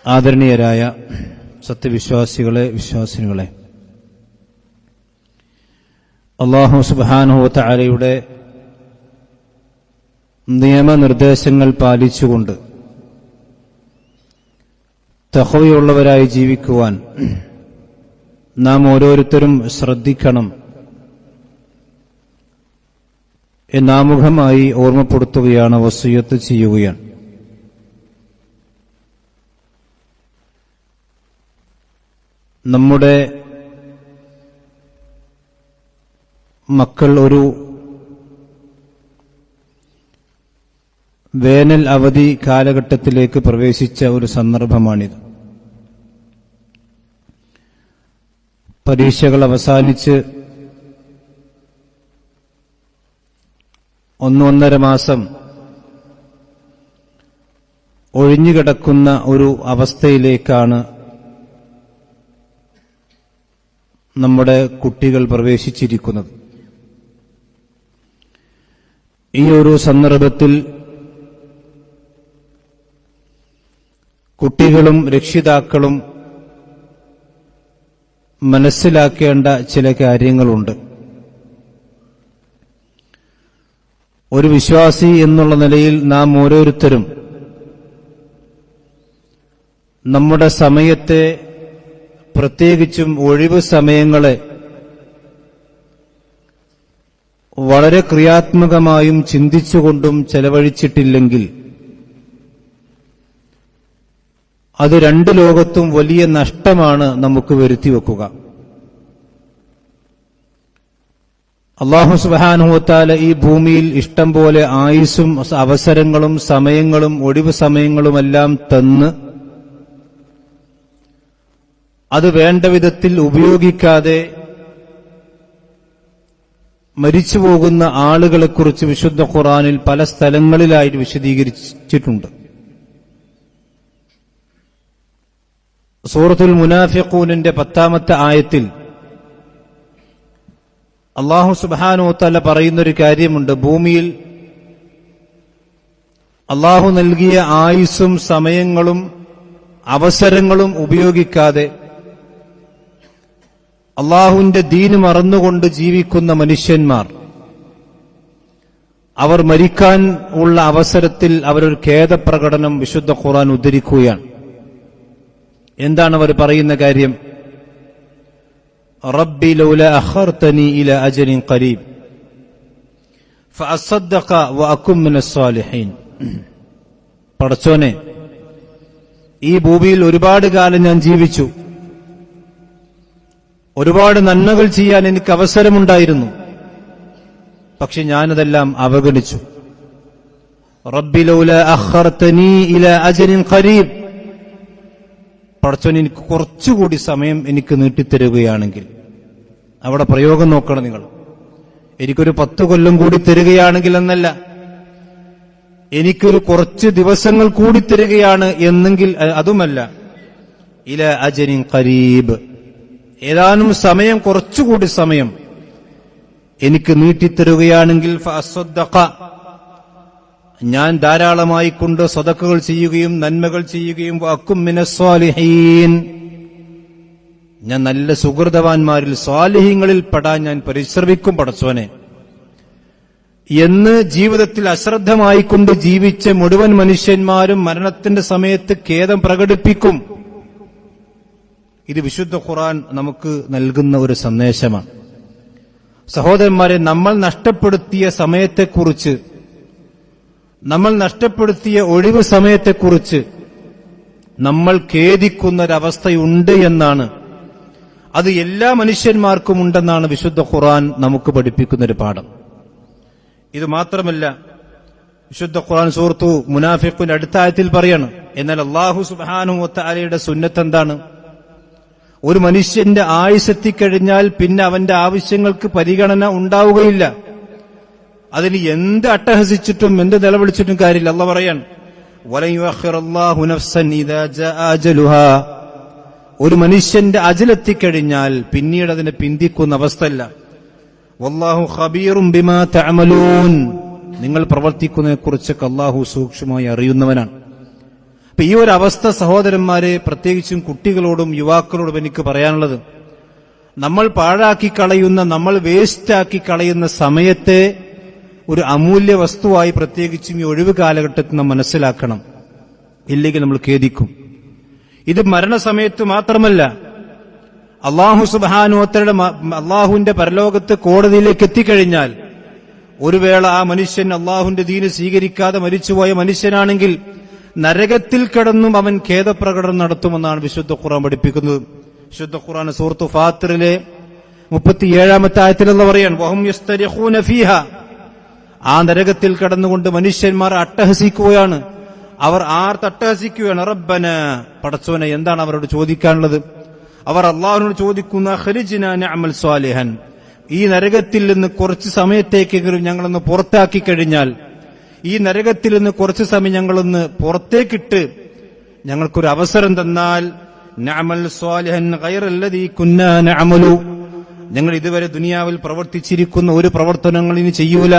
ആദരണീയരായ സത്യവിശ്വാസികളെ, വിശ്വാസിനികളെ, അല്ലാഹു സുബ്ഹാനഹു വ തആലയുടെ നിയമനിർദ്ദേശങ്ങൾ പാലിച്ചുകൊണ്ട് തഖ്വയുള്ളവരായി ജീവിക്കുവാൻ നാം ഓരോരുത്തരും ശ്രദ്ധിക്കണം എന്നാമുഖമായി ഓർമ്മപ്പെടുത്തുകയാണ്, വസിയ്യത്ത് ചെയ്യുകയാണ്. നമ്മുടെ മക്കൾ ഒരു വേനൽ അവധി കാലഘട്ടത്തിലേക്ക് പ്രവേശിച്ച ഒരു സന്ദർഭമാണിത്. പരീക്ഷകൾ അവസാനിച്ച് 1-1.5 മാസം ഒഴിഞ്ഞുകിടക്കുന്ന ഒരു അവസ്ഥയിലേക്കാണ് നമ്മുടെ കുട്ടികൾ പ്രവേശിച്ചിരിക്കുന്നത്. ഈ ഒരു സന്ദർഭത്തിൽ കുട്ടികളും രക്ഷിതാക്കളും മനസ്സിലാക്കേണ്ട ചില കാര്യങ്ങളുണ്ട്. ഒരു വിശ്വാസി എന്നുള്ള നിലയിൽ നാം ഓരോരുത്തരും നമ്മുടെ സമയത്തെ, പ്രത്യേകിച്ചും ഒഴിവ് സമയങ്ങളെ വളരെ ക്രിയാത്മകമായും ചിന്തിച്ചുകൊണ്ടും ചെലവഴിച്ചിട്ടില്ലെങ്കിൽ അത് രണ്ട് ലോകത്തും വലിയ നഷ്ടമാണ് നമുക്ക് വരുത്തിവെക്കുക. അല്ലാഹു സുബ്ഹാനഹു വ തആല ഈ ഭൂമിയിൽ ഇഷ്ടം പോലെ ആയുസ്സും അവസരങ്ങളും സമയങ്ങളും ഒഴിവ് സമയങ്ങളുമെല്ലാം തന്ന് അത് വേണ്ട വിധത്തിൽ ഉപയോഗിക്കാതെ മരിച്ചുപോകുന്ന ആളുകളെക്കുറിച്ച് വിശുദ്ധ ഖുർആനിൽ പല സ്ഥലങ്ങളിലായി വിശദീകരിച്ചിട്ടുണ്ട്. സൂറത്തുൽ മുനാഫിഖൂനിന്റെ 10-ാമത്തെ ആയത്തിൽ അല്ലാഹു സുബ്ഹാനഹു വ തആല പറയുന്നൊരു കാര്യമുണ്ട്. ഭൂമിയിൽ അല്ലാഹു നൽകിയ ആയുസ്സും സമയങ്ങളും അവസരങ്ങളും ഉപയോഗിക്കാതെ അല്ലാഹുവിന്റെ ദീന് മറന്നുകൊണ്ട് ജീവിക്കുന്ന മനുഷ്യന്മാർ, അവർ മരിക്കാൻ ഉള്ള അവസരത്തിൽ അവരൊരു ഖേദപ്രകടനം വിശുദ്ധ ഖുർആൻ ഉദ്ധരിക്കുകയാണ്. എന്താണ് അവർ പറയുന്ന കാര്യം? റബ്ബി ലൗല അഖർതനി ഇലാ അജലിൻ ഖരീബ് ഫഅസ്സദ്ദഖ വഅകും മിനസ് സാലിഹീൻ. പടച്ചോനെ, ഈ ഭൂമിയിൽ ഒരുപാട് കാലം ഞാൻ ജീവിച്ചു, ഒരുപാട് നന്മകൾ ചെയ്യാൻ എനിക്ക് അവസരമുണ്ടായിരുന്നു, പക്ഷെ ഞാനതെല്ലാം അവഗണിച്ചു. റബ്ബി ലൗല അഖർതനി ഇലാ അജലിൻ ഖരീബ്, പടച്ചോൻ എനിക്ക് കുറച്ചുകൂടി സമയം എനിക്ക് നീട്ടിത്തരുകയാണെങ്കിൽ. അവിടെ പ്രയോഗം നോക്കണം നിങ്ങൾ. എനിക്കൊരു 10 കൊല്ലം കൂടി തരികയാണെങ്കിൽ എന്നല്ല, എനിക്കൊരു കുറച്ച് ദിവസങ്ങൾ കൂടി തരികയാണ് എന്നെങ്കിൽ അതുമല്ല. ഇല അജലിൻ ഖരീബ്, ഏതാനും സമയം, കുറച്ചുകൂടി സമയം എനിക്ക് നീട്ടിത്തരുകയാണെങ്കിൽ ഫഅസ്സദ്ദഖ, ഞാൻ ധാരാളമായി കൊണ്ട് സദഖകൾ ചെയ്യുകയും നന്മകൾ ചെയ്യുകയും വഅകും മിനസ് സാലിഹീൻ, ഞാൻ നല്ല സുഹൃതവാന്മാരിൽ സ്വാലിഹീങ്ങളിൽ പെടാൻ ഞാൻ പരിശ്രമിക്കും പടച്ചോനെ എന്ന് ജീവിതത്തിൽ അശ്രദ്ധമായിക്കൊണ്ട് ജീവിച്ച മുഴുവൻ മനുഷ്യന്മാരും മരണത്തിന്റെ സമയത്ത് ഖേദം പ്രകടിപ്പിക്കും. ഇത് വിശുദ്ധ ഖുർആൻ നമുക്ക് നൽകുന്ന ഒരു സന്ദേശമാണ്. സഹോദരന്മാരെ, നമ്മൾ നഷ്ടപ്പെടുത്തിയ സമയത്തെക്കുറിച്ച്, നമ്മൾ നഷ്ടപ്പെടുത്തിയ ഒഴിവ് സമയത്തെക്കുറിച്ച് നമ്മൾ ഖേദിക്കുന്നൊരവസ്ഥയുണ്ട് എന്നാണ്, അത് എല്ലാ മനുഷ്യന്മാർക്കും ഉണ്ടെന്നാണ് വിശുദ്ധ ഖുർആൻ നമുക്ക് പഠിപ്പിക്കുന്നൊരു പാഠം. ഇത് മാത്രമല്ല, വിശുദ്ധ ഖുർആൻ സൂറത്തു മുനാഫിഖൂൻ അടുത്ത ആയത്തിൽ പറയാണ്, എന്നാൽ അല്ലാഹു സുബ്ഹാനഹു വ തആലയുടെ സുന്നത്ത് എന്താണ്? ഒരു മനുഷ്യന്റെ ആയുസ്സെത്തിക്കഴിഞ്ഞാൽ പിന്നെ അവന്റെ ആവശ്യങ്ങൾക്ക് പരിഗണന ഉണ്ടാവുകയില്ല. അതിന് എന്ത് അട്ടഹസിച്ചിട്ടും എന്ത് നിലവിളിച്ചിട്ടും കാര്യമില്ല. അല്ലാഹു പറയാണ്, വലൻ യുഅഖിറല്ലാഹു നഫ്സൻ ഇദാ ജാഅ അജലുഹാ, ഒരു മനുഷ്യന്റെ അജലെത്തിക്കഴിഞ്ഞാൽ പിന്നീട് അതിനെ പിന്തിക്കുന്ന അവസ്ഥയല്ല. വല്ലാഹു ഖബീറും ബിമാ തഅമലൂൻ, നിങ്ങൾ പ്രവർത്തിക്കുന്നതിനെക്കുറിച്ചൊക്കെ അല്ലാഹു സൂക്ഷ്മമായി അറിയുന്നവനാണ്. അപ്പൊ ഈ ഒരു അവസ്ഥ സഹോദരന്മാരെ, പ്രത്യേകിച്ചും കുട്ടികളോടും യുവാക്കളോടും എനിക്ക് പറയാനുള്ളത്, നമ്മൾ പാഴാക്കി കളയുന്ന, നമ്മൾ വേസ്റ്റാക്കി കളയുന്ന സമയത്തെ ഒരു അമൂല്യ വസ്തുവായി പ്രത്യേകിച്ചും ഈ ഒഴിവ് കാലഘട്ടത്തിൽ നാം മനസ്സിലാക്കണം. ഇല്ലെങ്കിൽ നമ്മൾ ഖേദിക്കും. ഇത് മരണസമയത്ത് മാത്രമല്ല, അള്ളാഹു സുബ്ഹാനഹു വ തആല അള്ളാഹുവിന്റെ പരലോകത്ത് കോടതിയിലേക്ക് എത്തിക്കഴിഞ്ഞാൽ, ഒരു വേള ആ മനുഷ്യൻ അള്ളാഹുവിന്റെ ദീന് സ്വീകരിക്കാതെ മരിച്ചുപോയ മനുഷ്യനാണെങ്കിൽ നരകത്തിൽ കിടന്നും അവൻ ഖേദപ്രകടനം നടത്തുമെന്നാണ് വിശുദ്ധ ഖുർആൻ പഠിപ്പിക്കുന്നത്. വിശുദ്ധ ഖുർആൻ സൂറത്ത് ഫാത്തിറിലെ 37-ാമത്തെ ആയത്തിൽ അല്ലാഹു പറയാണ്, വഹും യസ്തരിഖൂന ഫീഹ, ആ നരകത്തിൽ കിടന്നുകൊണ്ട് മനുഷ്യന്മാർ അട്ടഹസിക്കുകയാണ്. അവർ അട്ടഹസിക്കുകയാണ്, റബ്ബന, പടച്ചോനെ. എന്താണ് അവരോട് ചോദിക്കാനുള്ളത്? അവർ അള്ളാഹുവിനോട് ചോദിക്കുന്ന, ഖരിജ്നാ നഅമൽ സ്വാലിഹൻ, ഈ നരകത്തിൽ നിന്ന് കുറച്ച് സമയത്തേക്കെങ്കിലും ഞങ്ങളൊന്ന് പുറത്താക്കി കഴിഞ്ഞാൽ, ഈ നരകത്തിൽ നിന്ന് കുറച്ച് സമയം ഞങ്ങളൊന്ന് പുറത്തേക്കിട്ട് ഞങ്ങൾക്കൊരു അവസരം തന്നാൽ, നഅമൽ സ്വാലിഹൻ ഗൈറല്ലദീ കുന്നാ നഅമലു, ഞങ്ങൾ ഇതുവരെ ദുനിയാവിൽ പ്രവർത്തിച്ചിരിക്കുന്ന ഒരു പ്രവർത്തനങ്ങൾ ഇനി ചെയ്യൂല,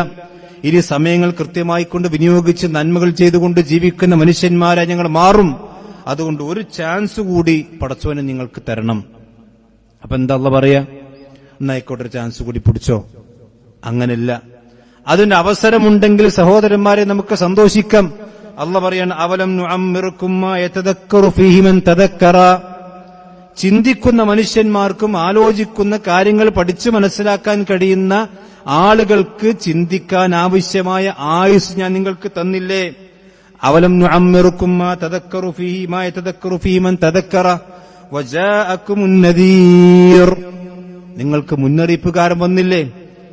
ഇനി സമയങ്ങൾ കൃത്യമായി കൊണ്ട് വിനിയോഗിച്ച് നന്മകൾ ചെയ്തുകൊണ്ട് ജീവിക്കുന്ന മനുഷ്യന്മാരെ ഞങ്ങൾ മാറും. അതുകൊണ്ട് ഒരു ചാൻസ് കൂടി പടച്ചോനെ നിങ്ങൾക്ക് തരണം. അപ്പൊ എന്താ അല്ലാഹു പറയാ? എന്നായിക്കോട്ടെ, ഒരു ചാൻസ് കൂടി പിടിച്ചോ. അങ്ങനെയല്ല, അതിന് അവസരമുണ്ടെങ്കിൽ സഹോദരന്മാരെ നമുക്ക് സന്തോഷിക്കാം. അല്ലാഹു പറയാണ്, അവലം നുഅമ്മിറുക്കും മാ യതദക്കറു ഫീഹി മൻ തദക്കറ, ചിന്തിക്കുന്ന മനുഷ്യന്മാർക്കും ആലോചിക്കുന്ന കാര്യങ്ങൾ പഠിച്ചു മനസ്സിലാക്കാൻ കഴിയുന്ന ആളുകൾക്ക് ചിന്തിക്കാൻ ആവശ്യമായ ആയുസ് ഞാൻ നിങ്ങൾക്ക് തന്നില്ലേ? അവലം നുഅമ്മിറുക്കും മാ യതദക്കറു ഫീഹി മൻ തദക്കറ വജാഅകുമുൻ നദീർ, നിങ്ങൾക്ക് മുന്നറിയിപ്പുകാരൻ വന്നില്ലേ?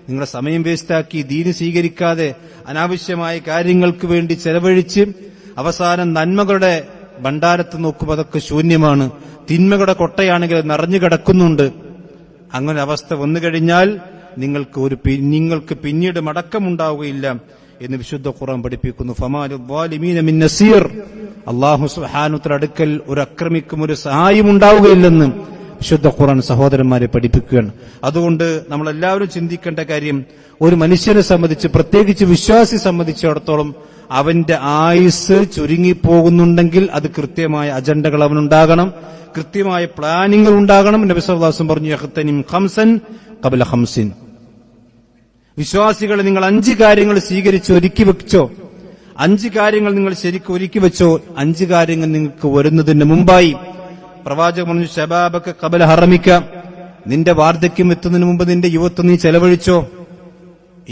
നിങ്ങളുടെ സമയം വേസ്റ്റാക്കി ദീന് സ്വീകരിക്കാതെ അനാവശ്യമായ കാര്യങ്ങൾക്ക് വേണ്ടി ചെലവഴിച്ച് അവസാനം നന്മകളുടെ ഭണ്ഡാരത്ത് നോക്കുമ്പോൾ അതൊക്കെ ശൂന്യമാണ്, തിന്മകളുടെ കൊട്ടയാണെങ്കിൽ നിറഞ്ഞു കിടക്കുന്നുണ്ട്. അങ്ങനെ അവസ്ഥ വന്നു കഴിഞ്ഞാൽ നിങ്ങൾക്ക് പിന്നീട് മടക്കമുണ്ടാവുകയില്ല എന്ന് വിശുദ്ധ ഖുർആൻ പഠിപ്പിക്കുന്നു. ഫമാലിൽ ളാലിമീന മിൻ നസീർ, അല്ലാഹു സുബ്ഹാനഹു വ തആല അടുക്കൽ ഒരു അക്രമിക്കും ഒരു സഹായം ഉണ്ടാവുകയില്ലെന്ന് വിശുദ്ധ ഖുർആൻ സഹോദരന്മാരെ പഠിപ്പിക്കുകയാണ്. അതുകൊണ്ട് നമ്മളെല്ലാവരും ചിന്തിക്കേണ്ട കാര്യം, ഒരു മനുഷ്യനെ സംബന്ധിച്ച്, പ്രത്യേകിച്ച് വിശ്വാസി സംബന്ധിച്ചിടത്തോളം, അവന്റെ ആയുസ് ചുരുങ്ങിപ്പോകുന്നുണ്ടെങ്കിൽ അത് കൃത്യമായ അജണ്ടകൾ അവനുണ്ടാകണം, കൃത്യമായ പ്ലാനിങ്ങൾ ഉണ്ടാകണം. നബി സല്ലല്ലാഹു അലൈഹി വസല്ലം പറഞ്ഞു, യഖ്തനിം ഖംസൻ ഖബ്ല ഖംസിൻ, വിശ്വാസികളെ നിങ്ങൾ 5 കാര്യങ്ങൾ സ്വീകരിച്ച് ഒരുക്കി വെച്ചോ, 5 കാര്യങ്ങൾ നിങ്ങൾ ശരിക്കും ഒരുക്കി വെച്ചോ, 5 കാര്യങ്ങൾ നിങ്ങൾക്ക് വരുന്നതിന് മുമ്പായി. പ്രവാചകൻ പറഞ്ഞു, ശബാബക ഖബ്ല ഹറമിക, നിന്റെ വാർദ്ധക്യം എത്തുന്നതിന് മുമ്പ് നിന്റെ യുവത്വം നീ ചെലവഴിച്ചോ.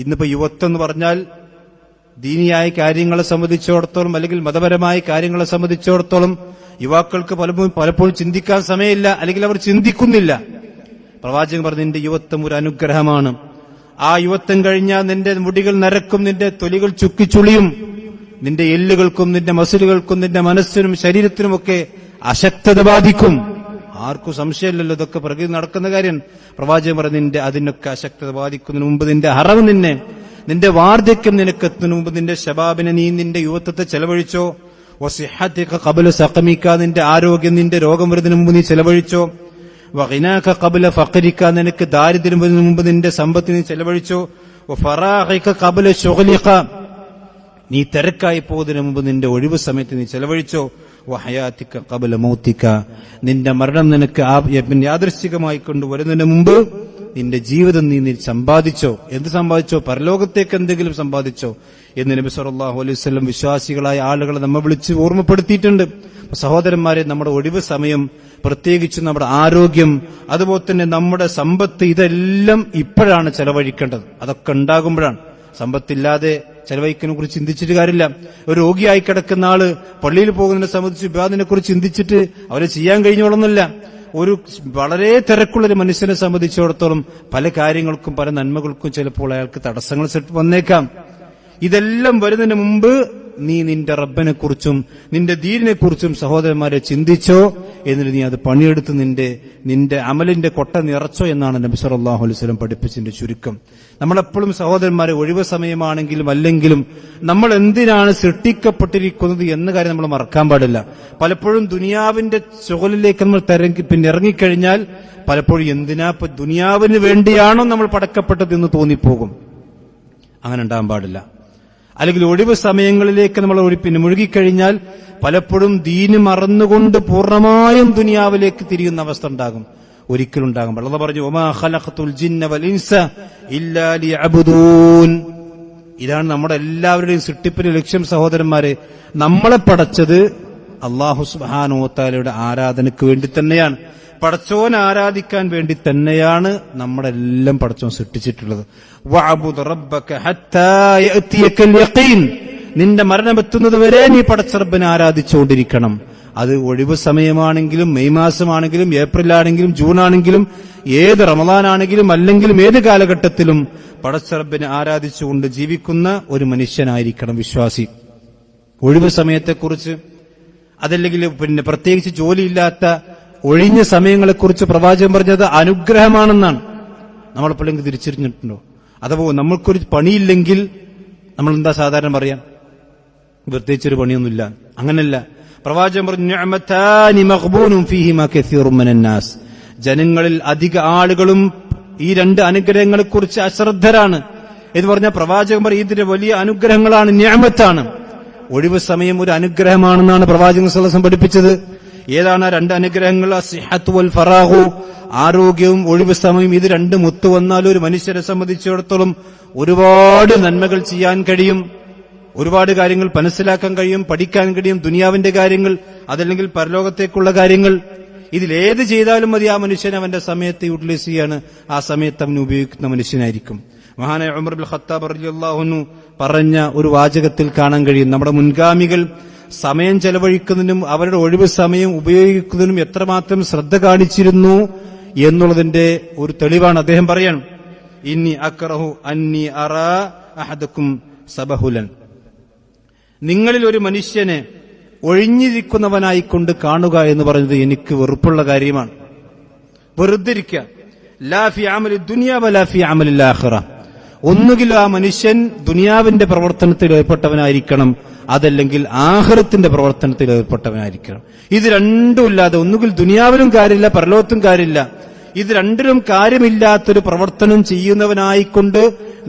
ഇന്നിപ്പോ യുവത്വം എന്ന് പറഞ്ഞാൽ ദീനിയായ കാര്യങ്ങളെ സംബന്ധിച്ചിടത്തോളം അല്ലെങ്കിൽ മതപരമായ കാര്യങ്ങളെ സംബന്ധിച്ചിടത്തോളം യുവാക്കൾക്ക് പലപ്പോഴും ചിന്തിക്കാൻ സമയമില്ല, അല്ലെങ്കിൽ അവർ ചിന്തിക്കുന്നില്ല. പ്രവാചകൻ പറഞ്ഞു, നിന്റെ യുവത്വം ഒരു അനുഗ്രഹമാണ്. ആ യുവത്വം കഴിഞ്ഞാൽ നിന്റെ മുടികൾ നരക്കും, നിന്റെ തൊലികൾ ചുക്കിച്ചുളിയും, നിന്റെ എല്ലുകൾക്കും നിന്റെ മസിലുകൾക്കും നിന്റെ മനസ്സിനും ശരീരത്തിനുമൊക്കെ അശക്തത ബാധിക്കും. ആർക്കും സംശയമില്ലല്ലോ, ഇതൊക്കെ പ്രകൃതി നടക്കുന്ന കാര്യം. പ്രവാചകൻ പറഞ്ഞു, അതിനൊക്കെ അശക്തത ബാധിക്കുന്നതിന് മുമ്പ് നിന്റെ ഹറവ് നിന്റെ വാർദ്ധക്യം നിനക്കെത്തുന്നതിന് മുമ്പ് നിന്റെ ശബാബിനെ നീ നിന്റെ യുവത്വത്തെ ചെലവഴിച്ചോ. വസിഹ്ഹതിക ഖബ്ല സഖമിക, നിന്റെ ആരോഗ്യം നിന്റെ രോഗം വരുന്നതിന് മുമ്പ് നീ ചെലവഴിച്ചോ. വഗിനാക ഖബ്ല ഫഖരിക, നിനക്ക് ദാരിദ്ര്യം വരുന്നതിന് മുമ്പ് നിന്റെ സമ്പത്ത് നീ ചെലവഴിച്ചോ. വഫറാഖിക ഖബ്ല ശുഗ്ലിക, നീ തിരക്കായി പോകുന്നതിന് മുമ്പ് നിന്റെ ഒഴിവ് സമയത്ത് നീ ചെലവഴിച്ചോ. വഹയാതിക ഖബ്ല മൗതിക, നിന്റെ മരണം നിനക്ക് യാദൃശ്ചികമായി കൊണ്ടുവരുന്നതിന് മുമ്പ് നിന്റെ ജീവിതം നീ സമ്പാദിച്ചോ. എന്ത് സമ്പാദിച്ചോ? പരലോകത്തേക്ക് എന്തെങ്കിലും സമ്പാദിച്ചോ എന്ന് നബി സല്ലല്ലാഹു അലൈഹി വസല്ലം വിശ്വാസികളായ ആളുകളെ നമ്മെ വിളിച്ച് ഓർമ്മപ്പെടുത്തിയിട്ടുണ്ട്. സഹോദരന്മാരെ, നമ്മുടെ ഒഴിവ് സമയം, പ്രത്യേകിച്ച് നമ്മുടെ ആരോഗ്യം, അതുപോലെ തന്നെ നമ്മുടെ സമ്പത്ത്, ഇതെല്ലാം ഇപ്പോഴാണ് ചെലവഴിക്കേണ്ടത്. അതൊക്കെ ഉണ്ടാകുമ്പോഴാണ്. സമ്പത്തില്ലാതെ ചെലവഴിക്കനെ കുറിച്ച് ചിന്തിച്ചിട്ട് കാര്യമില്ല. ഒരു രോഗിയായി കിടക്കുന്ന ആള് പള്ളിയിൽ പോകുന്നതിനെ സംബന്ധിച്ച് വിവാദത്തിനെ കുറിച്ച് ചിന്തിച്ചിട്ട് അവരെ ചെയ്യാൻ കഴിഞ്ഞോളന്നില്ല. ഒരു വളരെ തിരക്കുള്ളൊരു മനുഷ്യനെ സംബന്ധിച്ചിടത്തോളം പല കാര്യങ്ങൾക്കും പല നന്മകൾക്കും ചിലപ്പോൾ അയാൾക്ക് തടസ്സങ്ങൾ വന്നേക്കാം. ഇതെല്ലാം വരുന്നതിന് മുമ്പ് നീ നിന്റെ റബ്ബിനെ കുറിച്ചും നിന്റെ ദീനിനെ കുറിച്ചും സഹോദരന്മാരെ ചിന്തിച്ചോ, എന്നിട്ട് നീ അത് പണിയെടുത്ത് നിന്റെ അമലിന്റെ കൊട്ട നിറച്ചോ എന്നാണ് നബി സല്ലല്ലാഹു അലൈഹി വസല്ലം പഠിപ്പിച്ചതിന്റെ ചുരുക്കം. നമ്മളെപ്പോഴും സഹോദരന്മാരെ, ഒഴിവ് സമയമാണെങ്കിലും അല്ലെങ്കിലും നമ്മൾ എന്തിനാണ് സൃഷ്ടിക്കപ്പെട്ടിരിക്കുന്നത് എന്ന കാര്യം നമ്മൾ മറക്കാൻ പാടില്ല. പലപ്പോഴും ദുനിയാവിന്റെ ചുവലിലേക്ക് നമ്മൾ ഇറങ്ങിക്കഴിഞ്ഞാൽ പലപ്പോഴും എന്തിനാ ദുനിയാവിന് വേണ്ടിയാണോ നമ്മൾ പടക്കപ്പെട്ടത് എന്ന് തോന്നിപ്പോകും. അങ്ങനെ ഉണ്ടാകാൻ പാടില്ല. അല്ലെങ്കിൽ ഒഴിവ് സമയങ്ങളിലേക്ക് നമ്മൾ മുഴുകിക്കഴിഞ്ഞാൽ പലപ്പോഴും ദീന് മറന്നുകൊണ്ട് പൂർണ്ണമായും ദുനിയാവിലേക്ക് തിരിയുന്ന അവസ്ഥ ഉണ്ടാകും. ഒരിക്കലും ഉണ്ടാകും. അല്ലാഹു പറഞ്ഞു, വമാ ഖലഖതുൽ ജിന്ന വൽ ഇൻസ ഇല്ലാ ലിയഅബ്ദൂൻ. ഇതാണ് നമ്മുടെ എല്ലാവരുടെയും സൃഷ്ടിപ്പിന്റെ ലക്ഷ്യം. സഹോദരന്മാരെ, നമ്മളെ പടച്ചത് അല്ലാഹു സുബ്ഹാനഹു വ തആലയുടെ ആരാധനയ്ക്ക് വേണ്ടി തന്നെയാണ്. പടച്ചോനെ ആരാധിക്കാൻ വേണ്ടി തന്നെയാണ് നമ്മളെല്ലാം പടച്ചോൻ സൃഷ്ടിച്ചിട്ടുള്ളത്. വഅബ്ദു റബ്ബക ഹത്താ യഅതിയകൽ യഖീൻ. നിന്റെ മരണമെത്തുന്നത് വരെ നീ പടച്ച റബ്ബിനെ ആരാധിച്ചുകൊണ്ടിരിക്കണം. അത് ഒഴിവ് സമയമാണെങ്കിലും, മെയ് മാസമാണെങ്കിലും, ഏപ്രിൽ ആണെങ്കിലും, ജൂൺ ആണെങ്കിലും, ഏത് റമദാനാണെങ്കിലും, അല്ലെങ്കിലും ഏത് കാലഘട്ടത്തിലും പടച്ച റബ്ബിനെ ആരാധിച്ചുകൊണ്ട് ജീവിക്കുന്ന ഒരു മനുഷ്യനായിരിക്കണം വിശ്വാസി. ഒഴിവ് സമയത്തെക്കുറിച്ച്, അതല്ലെങ്കിൽ പ്രത്യേകിച്ച് ജോലിയില്ലാത്ത ഒഴിഞ്ഞ സമയങ്ങളെക്കുറിച്ച് പ്രവാചകൻ പറഞ്ഞത് അനുഗ്രഹമാണെന്നാണ്. നമ്മളെപ്പോഴെങ്കിലും തിരിച്ചറിഞ്ഞിട്ടുണ്ടോ? അഥവാ നമ്മൾക്കൊരു പണിയില്ലെങ്കിൽ നമ്മൾ എന്താ സാധാരണ പറയാം? പ്രത്യേകിച്ചൊരു പണിയൊന്നുമില്ല. അങ്ങനല്ല. പ്രവാചകൻ പറഞ്ഞു, നിഅമതാനി മഗ്ബൂനും ഫീഹിമാ കസീറുൻ മിനന്നാസ്. ജനങ്ങളിൽ അധിക ആളുകളും ഈ രണ്ട് അനുഗ്രഹങ്ങളെക്കുറിച്ച് അശ്രദ്ധരാണ് എന്ന് പറഞ്ഞ പ്രവാചകൻ പറയും, ഇതിന്റെ വലിയ അനുഗ്രഹങ്ങളാണ്, നിഅമത്താണ്. ഒഴിവ് സമയം ഒരു അനുഗ്രഹമാണെന്നാണ് പ്രവാചകൻ സല്ലല്ലാഹു അലൈഹി വസല്ലം പഠിപ്പിച്ചത്. ഏതാണ് ആ രണ്ട് അനുഗ്രഹങ്ങൾ? അസ്സിഹത്തു വൽ ഫറാഹു, ആരോഗ്യവും ഒഴിവ് സമയം. ഇത് രണ്ടും ഒത്തുവന്നാൽ ഒരു മനുഷ്യരെ സംബന്ധിച്ചിടത്തോളം ഒരുപാട് നന്മകൾ ചെയ്യാൻ കഴിയും, ഒരുപാട് കാര്യങ്ങൾ മനസ്സിലാക്കാൻ കഴിയും, പഠിക്കാൻ കഴിയും. ദുനിയാവിന്റെ കാര്യങ്ങൾ, അതല്ലെങ്കിൽ പരലോകത്തേക്കുള്ള കാര്യങ്ങൾ. ഇതിലേത് ചെയ്താലും മതി, ആ മനുഷ്യൻ അവന്റെ സമയത്തെ യൂട്ടിലൈസ് ചെയ്യാണ്, ആ സമയത്ത് അവൻ ഉപയോഗിക്കുന്ന മനുഷ്യനായിരിക്കും. മഹാനായ ഉമർ ഇബ്നുൽ ഖത്താബ് റളിയല്ലാഹു അൻഹു പറഞ്ഞ ഒരു വാചകത്തിൽ കാണാൻ കഴിയും, നമ്മുടെ മുൻഗാമികൾ സമയം ചെലവഴിക്കുന്നതിനും അവരുടെ ഒഴിവ് സമയം ഉപയോഗിക്കുന്നതിനും എത്രമാത്രം ശ്രദ്ധ കാണിച്ചിരുന്നു എന്നുള്ളതിന്റെ ഒരു തെളിവാണ്. അദ്ദേഹം പറയാൻ, ഇന്നി അക്റഹു അന്നി അറാ അഹദക്കും സബഹുലൻ. നിങ്ങളിൽ ഒരു മനുഷ്യനെ ഒഴിഞ്ഞിരിക്കുന്നവനായിക്കൊണ്ട് കാണുക എന്ന് പറയുന്നത് എനിക്ക് വെറുപ്പുള്ള കാര്യമാണ്. വെറുതെ ഇരിക്കുക. ലാ ഫി അമലി ദുനിയ വലാ ഫി അമലിൽ ആഖിറ. ഒന്നുകിൽ ആ മനുഷ്യൻ ദുനിയാവിന്റെ പ്രവർത്തനത്തിൽ ഏർപ്പെട്ടവനായിരിക്കണം, അതല്ലെങ്കിൽ ആഖിറത്തിന്റെ പ്രവർത്തനത്തിൽ ഏർപ്പെട്ടവനായിരിക്കണം. ഇത് രണ്ടുമില്ലാതെ ഒന്നുകിൽ ദുനിയാവിലും കാര്യമില്ല, പരലോകത്തും കാര്യമില്ല. ഇത് രണ്ടിലും കാര്യമില്ലാത്തൊരു പ്രവർത്തനം ചെയ്യുന്നവനായിക്കൊണ്ട്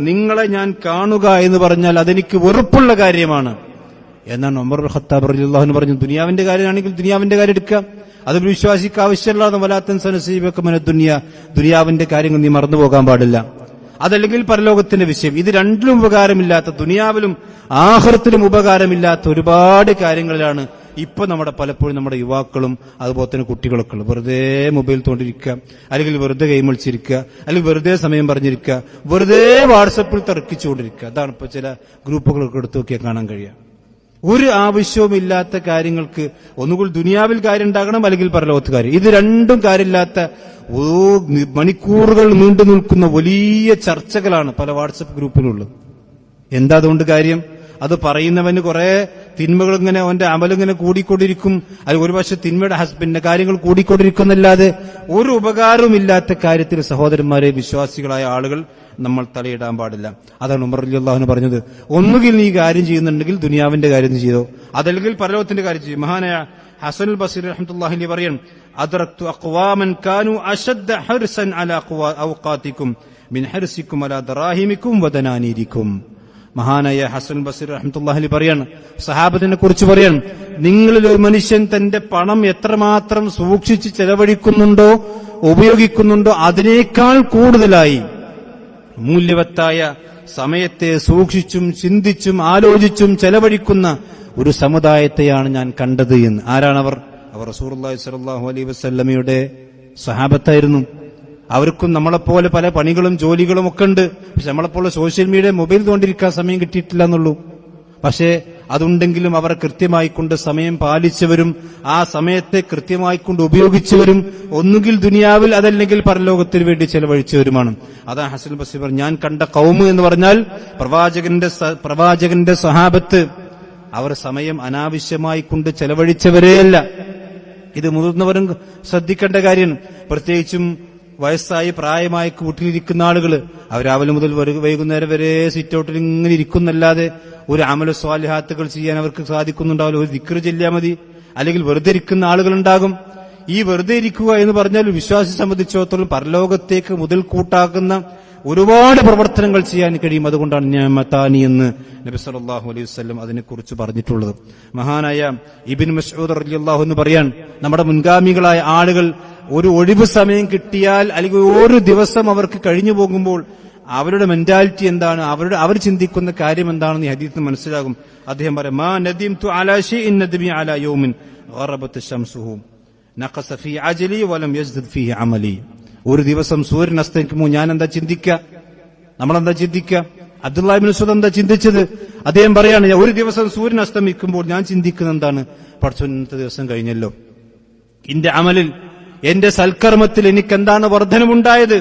നിങ്ങളെ ഞാൻ കാണുക എന്ന് പറഞ്ഞാൽ അതെനിക്ക് വെറുപ്പുള്ള കാര്യമാണ് എന്നാണ് ഉമർ ഇബ്നുൽ ഖത്താബ് റളിയല്ലാഹു അൻഹു പറഞ്ഞു. ദുനിയാവിന്റെ കാര്യമാണെങ്കിൽ ദുനിയാവിന്റെ കാര്യം എടുക്കുക, അത് വിശ്വാസിക്ക് ആവശ്യമുള്ളതാണ്. വലാത്തൻ സനസീബക മിന ദുനിയ, ദുനിയാവിന്റെ കാര്യങ്ങൾ നീ മറന്നു പോകാൻ പാടില്ല. അതല്ലെങ്കിൽ പരലോകത്തിന്റെ വിഷയം. ഇത് രണ്ടിലും ഉപകാരമില്ലാത്ത, ദുനിയാവിലും ആഖിറത്തിലും ഉപകാരമില്ലാത്ത ഒരുപാട് കാര്യങ്ങളിലാണ് ഇപ്പൊ പലപ്പോഴും നമ്മുടെ യുവാക്കളും അതുപോലെ തന്നെ കുട്ടികളൊക്കെ വെറുതെ മൊബൈൽ തോണ്ടിരിക്കുക, അല്ലെങ്കിൽ വെറുതെ ഗെയിം കളിച്ചിരിക്കുക, അല്ലെങ്കിൽ വെറുതെ സമയം പറഞ്ഞിരിക്കുക, വെറുതെ വാട്സപ്പിൽ തർക്കിച്ചുകൊണ്ടിരിക്കുക. അതാണ് ഇപ്പൊ ചില ഗ്രൂപ്പുകളൊക്കെ എടുത്തു നോക്കിയാൽ കാണാൻ കഴിയുക. ഒരു ആവശ്യവുമില്ലാത്ത കാര്യങ്ങൾക്ക് ഒന്നുകൂടി ദുനിയാവിൽ കാര്യം ഉണ്ടാകണം, അല്ലെങ്കിൽ പരലോകത്ത് കാര്യം. ഇത് രണ്ടും കാര്യമില്ലാത്ത മണിക്കൂറുകൾ നീണ്ടു നിൽക്കുന്ന വലിയ ചർച്ചകളാണ് പല വാട്സപ്പ് ഗ്രൂപ്പിലുള്ളത്. എന്താ അതുകൊണ്ട് കാര്യം? അത് പറയുന്നവന് കുറെ തിന്മകൾ ഇങ്ങനെ, അവന്റെ അമലിങ്ങനെ കൂടിക്കൊണ്ടിരിക്കും, അല്ലെങ്കിൽ ഒരുപക്ഷെ തിന്മയുടെ ഹസ്ബൻഡിന്റെ കാര്യങ്ങൾ കൂടിക്കൊണ്ടിരിക്കുന്നല്ലാതെ ഒരു ഉപകാരവുമില്ലാത്ത കാര്യത്തിൽ സഹോദരന്മാരെ, വിശ്വാസികളായ ആളുകൾ നമ്മൾ തലയിടാൻ പാടില്ല. അതാണ് ഉമർ റളിയല്ലാഹു അൻഹു പറഞ്ഞത്. ഒന്നുകിൽ നീ കാര്യം ചെയ്യുന്നുണ്ടെങ്കിൽ ദുനിയാവിന്റെ കാര്യം ചെയ്തോ, അതല്ലെങ്കിൽ പരലോകത്തിന്റെ കാര്യം ചെയ്യും. മഹാനായ ഹസനുൽ ബസ്രി റഹ്മത്തുള്ളാഹി അലൈഹി പറയും, അദ്റക്തു അഖ്വാമൻ കാനു അശദ്ദ ഹർസൻ അലാ ഔഖാതികും മിൻ ഹർസികും അലാ ദറാഹിമികും വദനാനീരികും. മഹാനായ ഹസൻ ബസ്രി റഹ്മത്തുള്ളാഹി അലൈഹി പറയാണ്, സഹാബത്തിനെ കുറിച്ച് പറയാണ്, നിങ്ങളിൽ ഒരു മനുഷ്യൻ തന്റെ പണം എത്രമാത്രം സൂക്ഷിച്ച് ചെലവഴിക്കുന്നുണ്ടോ, ഉപയോഗിക്കുന്നുണ്ടോ, അതിനേക്കാൾ കൂടുതലായി മൂല്യവത്തായ സമയത്തെ സൂക്ഷിച്ചും ചിന്തിച്ചും ആലോചിച്ചും ചെലവഴിക്കുന്ന ഒരു സമുദായത്തെയാണ് ഞാൻ കണ്ടത് എന്ന്. ആരാണവർ? അവർ റസൂലുള്ളാഹി സ്വല്ലല്ലാഹു അലൈഹി വസല്ലമയുടെ സ്വഹാബത്തായിരുന്നു. അവർക്കും നമ്മളെപ്പോലെ പല പണികളും ജോലികളും ഒക്കെ ഉണ്ട്. പക്ഷെ നമ്മളെപ്പോലെ സോഷ്യൽ മീഡിയ മൊബൈൽ തോണ്ടിരിക്കാൻ സമയം കിട്ടിയിട്ടില്ല എന്നുള്ളൂ. പക്ഷേ അതുണ്ടെങ്കിലും അവർ കൃത്യമായിക്കൊണ്ട് സമയം പാലിച്ചവരും ആ സമയത്തെ കൃത്യമായിക്കൊണ്ട് ഉപയോഗിച്ചവരും ഒന്നുകിൽ ദുനിയാവിൽ അതല്ലെങ്കിൽ പരലോകത്തിന് വേണ്ടി ചെലവഴിച്ചവരുമാണ്. അതാ ഹസൻ ബസ്രി പറഞ്ഞു, ഞാൻ കണ്ട ഖൗമ് എന്ന് പറഞ്ഞാൽ പ്രവാചകന്റെ സ്വഹാബത്ത്. അവർ സമയം അനാവശ്യമായി കൊണ്ട് ചെലവഴിച്ചവരെയല്ല. ഇത് മുതിർന്നവരും ശ്രദ്ധിക്കേണ്ട കാര്യമാണ്. പ്രത്യേകിച്ചും വയസ്സായി പ്രായമായി വീട്ടിലിരിക്കുന്ന ആളുകൾ, അവർ രാവിലെ മുതൽ വൈകുന്നേരം വരെ സിറ്റൗട്ടിൽ ഇങ്ങനെ ഇരിക്കുന്നല്ലാതെ ഒരു അമല സ്വാലിഹാത്തുകൾ ചെയ്യാൻ അവർക്ക് സാധിക്കുന്നുണ്ടാവില്ല. ഒരു ദിക്ർ ചൊല്ലിയാൽ മതി, അല്ലെങ്കിൽ വെറുതെ ഇരിക്കുന്ന ആളുകളുണ്ടാകും. ഈ വെറുതെ ഇരിക്കുക എന്ന് പറഞ്ഞാൽ വിശ്വാസിയെ സംബന്ധിച്ചിടത്തോളം പരലോകത്തേക്ക് മുതൽ കൂട്ടാക്കുന്ന ഒരുപാട് പ്രവർത്തനങ്ങൾ ചെയ്യാൻ കഴിയും. അതുകൊണ്ടാണ് നിഅമതാനി എന്ന് നബി സല്ലല്ലാഹു അലൈഹി വസല്ലം അതിനെക്കുറിച്ച് പറഞ്ഞിട്ടുള്ളത്. മഹാനായ ഇബ്നു മസ്ഊദ് റളിയല്ലാഹു അൻഹു പറയാൻ, നമ്മുടെ മുൻഗാമികളായ ആളുകൾ ഒരു ഒഴിവ് സമയം കിട്ടിയാൽ അല്ലെങ്കിൽ ഒരു ദിവസം അവർക്ക് കഴിഞ്ഞു പോകുമ്പോൾ അവരുടെ മെന്റാലിറ്റി എന്താണ്, അവർ ചിന്തിക്കുന്ന കാര്യം എന്താണെന്ന് ഈ ഹദീസിൽ മനസ്സിലാകും. അദ്ദേഹം പറയാം, മാ നദിംതു അലാ ഷൈഇൻ നദ്മി അലാ യൗമിൻ ഗറബത് ശംസുഹു നഖസ ഫീ അജ്ലി വലം യസ്ദദ് ഫീഹി അമലി. ഒരു ദിവസം സൂര്യൻ അസ്തമിക്കുമ്പോൾ ഞാൻ എന്താ ചിന്തിക്കുക, നമ്മളെന്താ ചിന്തിക്കുക? അബ്ദുല്ലാഹി ഇബ്നു മസ്ഊദ് എന്താ ചിന്തിച്ചത്? അദ്ദേഹം പറയാണ്, ഒരു ദിവസം സൂര്യൻ അസ്തമിക്കുമ്പോൾ ഞാൻ ചിന്തിക്കുന്നത് എന്താണ്, പടച്ചോൻ ഇന്നത്തെ ദിവസം കഴിഞ്ഞല്ലോ, എന്റെ അമലിൽ, എന്റെ സൽക്കർമ്മത്തിൽ എനിക്കെന്താണ് വർധനമുണ്ടായത്,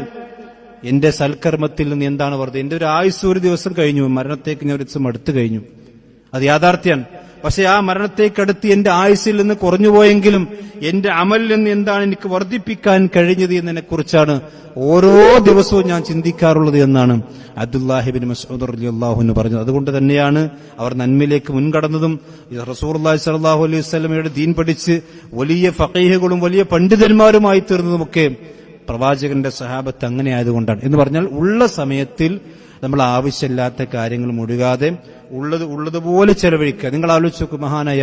എന്റെ സൽക്കർമ്മത്തിൽ നിന്ന് എന്താണ് വർദ്ധ, എന്റെ ഒരു ആയുസ് ഒരു ദിവസം കഴിഞ്ഞു, മരണത്തേക്ക് ഞാൻ ഒരു ദിവസം അടുത്ത് കഴിഞ്ഞു, അത് യാഥാർത്ഥ്യമാണ്. പക്ഷെ ആ മരണത്തേക്കടുത്ത് എന്റെ ആയുസ്സിൽ നിന്ന് കുറഞ്ഞുപോയെങ്കിലും എന്റെ അമലിൽ നിന്ന് എന്താണ് എനിക്ക് വർദ്ധിപ്പിക്കാൻ കഴിഞ്ഞത് എന്നതിനെ കുറിച്ചാണ് ഓരോ ദിവസവും ഞാൻ ചിന്തിക്കാറുള്ളത് എന്നാണ് അബ്ദുല്ലാഹി ഇബ്നു മസ്ഊദ് റളിയല്ലാഹു അൻഹു പറഞ്ഞത്. അതുകൊണ്ട് തന്നെയാണ് അവർ നന്മയിലേക്ക് മുൻകടന്നതും റസൂലുള്ളാഹി സ്വല്ലല്ലാഹു അലൈഹി വസല്ലമയുടെ ദീൻ പഠിച്ച് വലിയ ഫഖീഹുകളും വലിയ പണ്ഡിതന്മാരുമായി തീർന്നതുമൊക്കെ പ്രവാചകന്റെ സഹാബത്ത് അങ്ങനെ ആയതുകൊണ്ടാണ്. എന്ന് പറഞ്ഞാൽ ഉള്ള സമയത്തിൽ നമ്മൾ ആവശ്യമില്ലാത്ത കാര്യങ്ങൾ മുഴുകാതെ ഉള്ളതുപോലെ ചെലവഴിക്കുക. നിങ്ങൾ ആലോചിച്ച് നോക്കൂ, മഹാനായ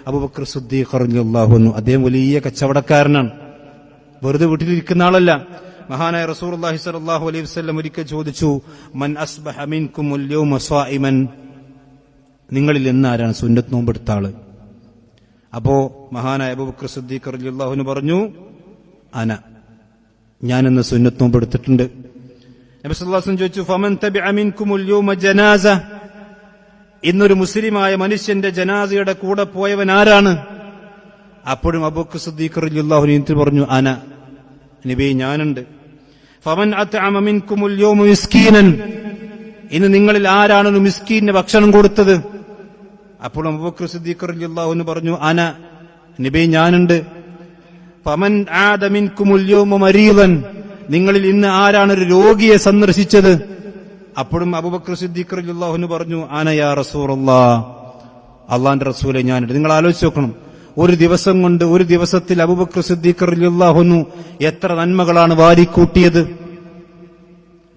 അബൂബക്കർ സിദ്ദീഖ് റളിയല്ലാഹു അൻഹു, അദ്ദേഹം വലിയ കച്ചവടക്കാരനാണ്, വെറുതെ വീട്ടിലിരിക്കുന്ന ആളല്ല. മഹാനായ റസൂലുള്ളാഹി സ്വല്ലല്ലാഹു അലൈഹി വസല്ലം ഒരിക്കൽ ചോദിച്ചു, മൻ അസ്ബഹ മിൻകുമുൽ യൗമ സ്വായിമൻ, നിങ്ങളിൽ എന്നാരാണ് സുന്നത്ത് നോമ്പെടുത്ത ആള്? അപ്പോ മഹാനായ അബൂബക്കർ സിദ്ദീഖ് റളിയല്ലാഹു അൻഹു പറഞ്ഞു, അന, ഞാനിന്ന് സുന്നത്ത് നോമ്പെടുത്തിട്ടുണ്ട്. നബി സല്ലല്ലാഹു അലൈഹി വസല്ലം ചോദിച്ചു, ഫമൻ തബിഅ മിൻകുമുൽ യൗമ ജനാസ, ഇന്നൊരു മുസ്ലിമായ മനുഷ്യന്റെ ജനാസയുടെ കൂടെ പോയവൻ ആരാണ്? അപ്പോഴും അബൂബക്കർ സിദ്ദീഖ് റളിയല്ലാഹു അൻഹു പറഞ്ഞു, അന, നബിയെ ഞാനുണ്ട്. ഫമൻ അത്അമ മിൻകുമുൽ യൗമ മിസ്കീനൻ, ഇന്ന് നിങ്ങളിൽ ആരാണ് ഒരു മിസ്കീന് ഭക്ഷണം കൊടുത്തത്? അപ്പോൾ അബൂബക്കർ സിദ്ദീഖ് റളിയല്ലാഹു അൻഹു പറഞ്ഞു, അന, നബിയെ ഞാനുണ്ട്. ഫമൻ ആദ മിൻകുമുൽ യൗമ മരീദൻ, നിങ്ങളിൽ ഇന്ന് ആരാണ് ഒരു രോഗിയെ സന്ദർശിച്ചത്? അപ്പോഴും അബൂബക്കർ സിദ്ദീഖ് റളിയല്ലാഹു അൻഹു പറഞ്ഞു, അന യാ റസൂലല്ലാഹ്, അല്ലാഹുവിന്റെ റസൂലെ ഞാനുണ്ട്. നിങ്ങൾ ആലോചിച്ച് നോക്കണം, ഒരു ദിവസം കൊണ്ട്, ഒരു ദിവസത്തിൽ അബൂബക്കർ സിദ്ദീഖ് റളിയല്ലാഹു അൻഹു എത്ര നന്മകളാണ് വാരിക്കൂട്ടിയത്.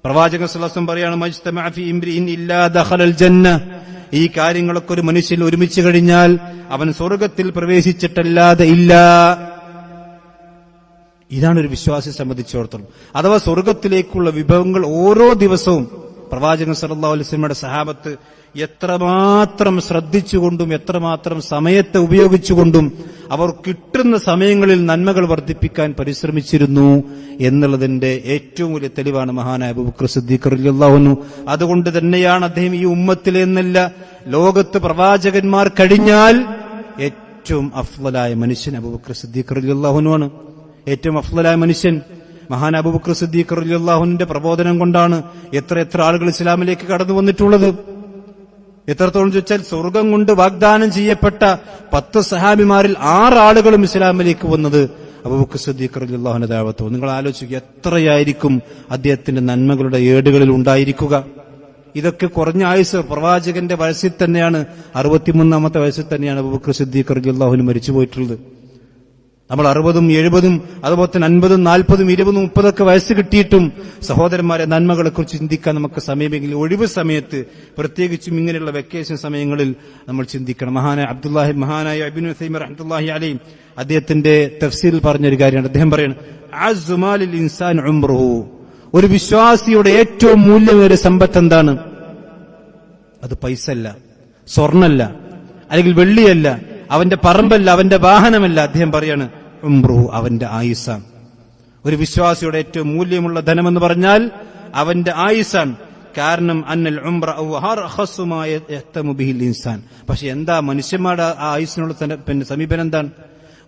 പ്രവാചകൻ സ്വല്ലല്ലാഹു അലൈഹി വസല്ലം പറയാണ്, മജ്തമഅ ഫീ ഇംരിഇൻ ഇല്ലാ ദഖലൽ ജന്ന, ഈ കാര്യങ്ങളൊക്കെ ഒരു മനുഷ്യൻ ഒരുമിച്ച് കഴിഞ്ഞാൽ അവൻ സ്വർഗ്ഗത്തിൽ പ്രവേശിച്ചിട്ടല്ലാതെ ഇല്ല. ഇതാണ് ഒരു വിശ്വാസിയെ സംബന്ധിച്ചിടത്തോളം. അഥവാ സ്വർഗത്തിലേക്കുള്ള വിഭവങ്ങൾ ഓരോ ദിവസവും പ്രവാചകൻ സല്ലല്ലാഹു അലൈഹി വസല്ലമയുടെ സഹാബത്ത് എത്രമാത്രം ശ്രദ്ധിച്ചുകൊണ്ടും എത്രമാത്രം സമയത്തെ ഉപയോഗിച്ചുകൊണ്ടും അവർ കിട്ടുന്ന സമയങ്ങളിൽ നന്മകൾ വർദ്ധിപ്പിക്കാൻ പരിശ്രമിച്ചിരുന്നു എന്നുള്ളതിന്റെ ഏറ്റവും വലിയ തെളിവാണ് മഹാനായ അബൂബക്കർ സിദ്ദീഖ് റളിയല്ലാഹു അൻഹു. അതുകൊണ്ട് തന്നെയാണ് അദ്ദേഹം ഈ ഉമ്മത്തിലെ എന്നല്ല, ലോകത്ത് പ്രവാചകന്മാർ കഴിഞ്ഞാൽ ഏറ്റവും അഫ്ളലായ മനുഷ്യൻ അബൂബക്കർ സിദ്ദീഖ് റളിയല്ലാഹു അൻഹു ആണ്. ഏറ്റവും അഫ്ളലായ മനുഷ്യൻ മഹാൻ അബൂബക്കർ സിദ്ദീഖ് റളിയല്ലാഹു അൻഹുവിന്റെ പ്രബോധനം കൊണ്ടാണ് എത്ര ആളുകൾ ഇസ്ലാമിലേക്ക് കടന്നു വന്നിട്ടുള്ളത്. എത്രത്തോളം ചോദിച്ചാൽ, സ്വർഗം കൊണ്ട് വാഗ്ദാനം ചെയ്യപ്പെട്ട 10 സഹാബിമാരിൽ 6 ആളുകളും ഇസ്ലാമിലേക്ക് വന്നത് അബൂബക്കർ സിദ്ദീഖ് റളിയല്ലാഹു അൻഹു ദഅവത്തോ. നിങ്ങൾ ആലോചിക്കുക, എത്രയായിരിക്കും അദ്ദേഹത്തിന്റെ നന്മകളുടെ ഏടുകളിൽ ഉണ്ടായിരിക്കുക. ഇതൊക്കെ കുറഞ്ഞ ആയുസ്, പ്രവാചകന്റെ വയസ്സിൽ തന്നെയാണ്, 63ാമത്തെ വയസ്സിൽ തന്നെയാണ് അബൂബക്കർ സിദ്ദീഖ് റളിയല്ലാഹു അൻഹു മരിച്ചുപോയിട്ടുള്ളത്. നമ്മൾ 60ഉം 70ഉം അതുപോലെ തന്നെ 50ഉം 40ഉം 20ഉം 30ഒക്കെ വയസ്സ് കിട്ടിയിട്ടും സഹോദരന്മാരെ നന്മകളെക്കുറിച്ച് ചിന്തിക്കാൻ നമുക്ക് സമയമെങ്കിൽ ഒഴിവ് സമയത്ത്, പ്രത്യേകിച്ചും ഇങ്ങനെയുള്ള വെക്കേഷൻ സമയങ്ങളിൽ നമ്മൾ ചിന്തിക്കണം. മഹാനായ ഇബ്നു ഉസൈമീൻ റഹ്മത്തുള്ളാഹി അലൈഹി അദ്ദേഹത്തിന്റെ തഫ്സീറിൽ പറഞ്ഞൊരു കാര്യമാണ്. അദ്ദേഹം പറയുന്നത്, അഅ്സു മാലിൽ ഇൻസാൻ ഉംറുഹു, ഒരു വിശ്വാസിയുടെ ഏറ്റവും മൂല്യമേറിയ സമ്പത്ത് എന്താണ്? അത് പൈസ അല്ല, സ്വർണ്ണല്ല, അല്ലെങ്കിൽ വെള്ളിയല്ല, അവന്റെ പറമ്പല്ല, അവന്റെ വാഹനമല്ല. അദ്ദേഹം പറയാണ്, ഉംറുഹു, അവന്റെ ആയുസ്സാണ്. ഒരു വിശ്വാസിയുടെ ഏറ്റവും മൂല്യമുള്ള ധനമെന്ന് പറഞ്ഞാൽ അവന്റെ ആയുസ്സാണ്. കാരണം അന്നൽ ഉംറ അർഖസു മാ യഹ്തമു ബിഹിൽ ഇൻസാൻ. പക്ഷെ എന്താ മനുഷ്യന്മാരുടെ ആ ആയുസ്സിനുള്ള സമീപനം എന്താണ്?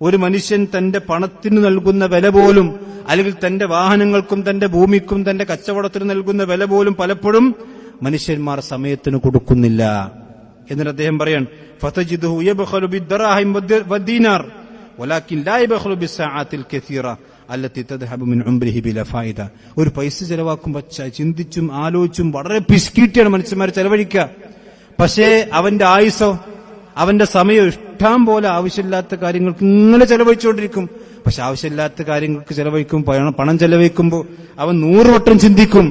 ഒരു മനുഷ്യൻ തന്റെ പണത്തിന് നൽകുന്ന വില പോലും, അല്ലെങ്കിൽ തന്റെ വാഹനങ്ങൾക്കും തന്റെ ഭൂമിക്കും തന്റെ കച്ചവടത്തിന് നൽകുന്ന വില പോലും പലപ്പോഴും മനുഷ്യന്മാർ സമയത്തിന് കൊടുക്കുന്നില്ല. എന്നിട്ട് അദ്ദേഹം പറയാൻ, ഫതജിദുഹു യബ്ഖലു ബിദ്ദറാഹിം വദ്ദീനാർ വലാകിൻ ലാ യബ്ഖലു ബിസ്സആത്തിൽ കസീറ അല്ലതി തദ്ഹബു മിൻ ഉംരിഹി ബിലാ ഫായിദ. ഒരു പൈസ ചെലവാക്കുമ്പോൾ ചിന്തിച്ചും ആലോചിച്ചും വളരെ പിസ്കിട്ടിയാണ് മനുഷ്യന്മാർ ചെലവഴിക്കുക. പക്ഷേ അവന്റെ ആയുസോ, അവന്റെ സമയം ഇഷ്ടം പോലെ ആവശ്യമില്ലാത്ത കാര്യങ്ങൾക്ക് ഇങ്ങനെ ചെലവഴിച്ചുകൊണ്ടിരിക്കും. പക്ഷെ ആവശ്യമില്ലാത്ത കാര്യങ്ങൾക്ക് ചെലവഴിക്കും, പണം ചെലവഴിക്കുമ്പോൾ അവൻ 100 വട്ടം ചിന്തിക്കും.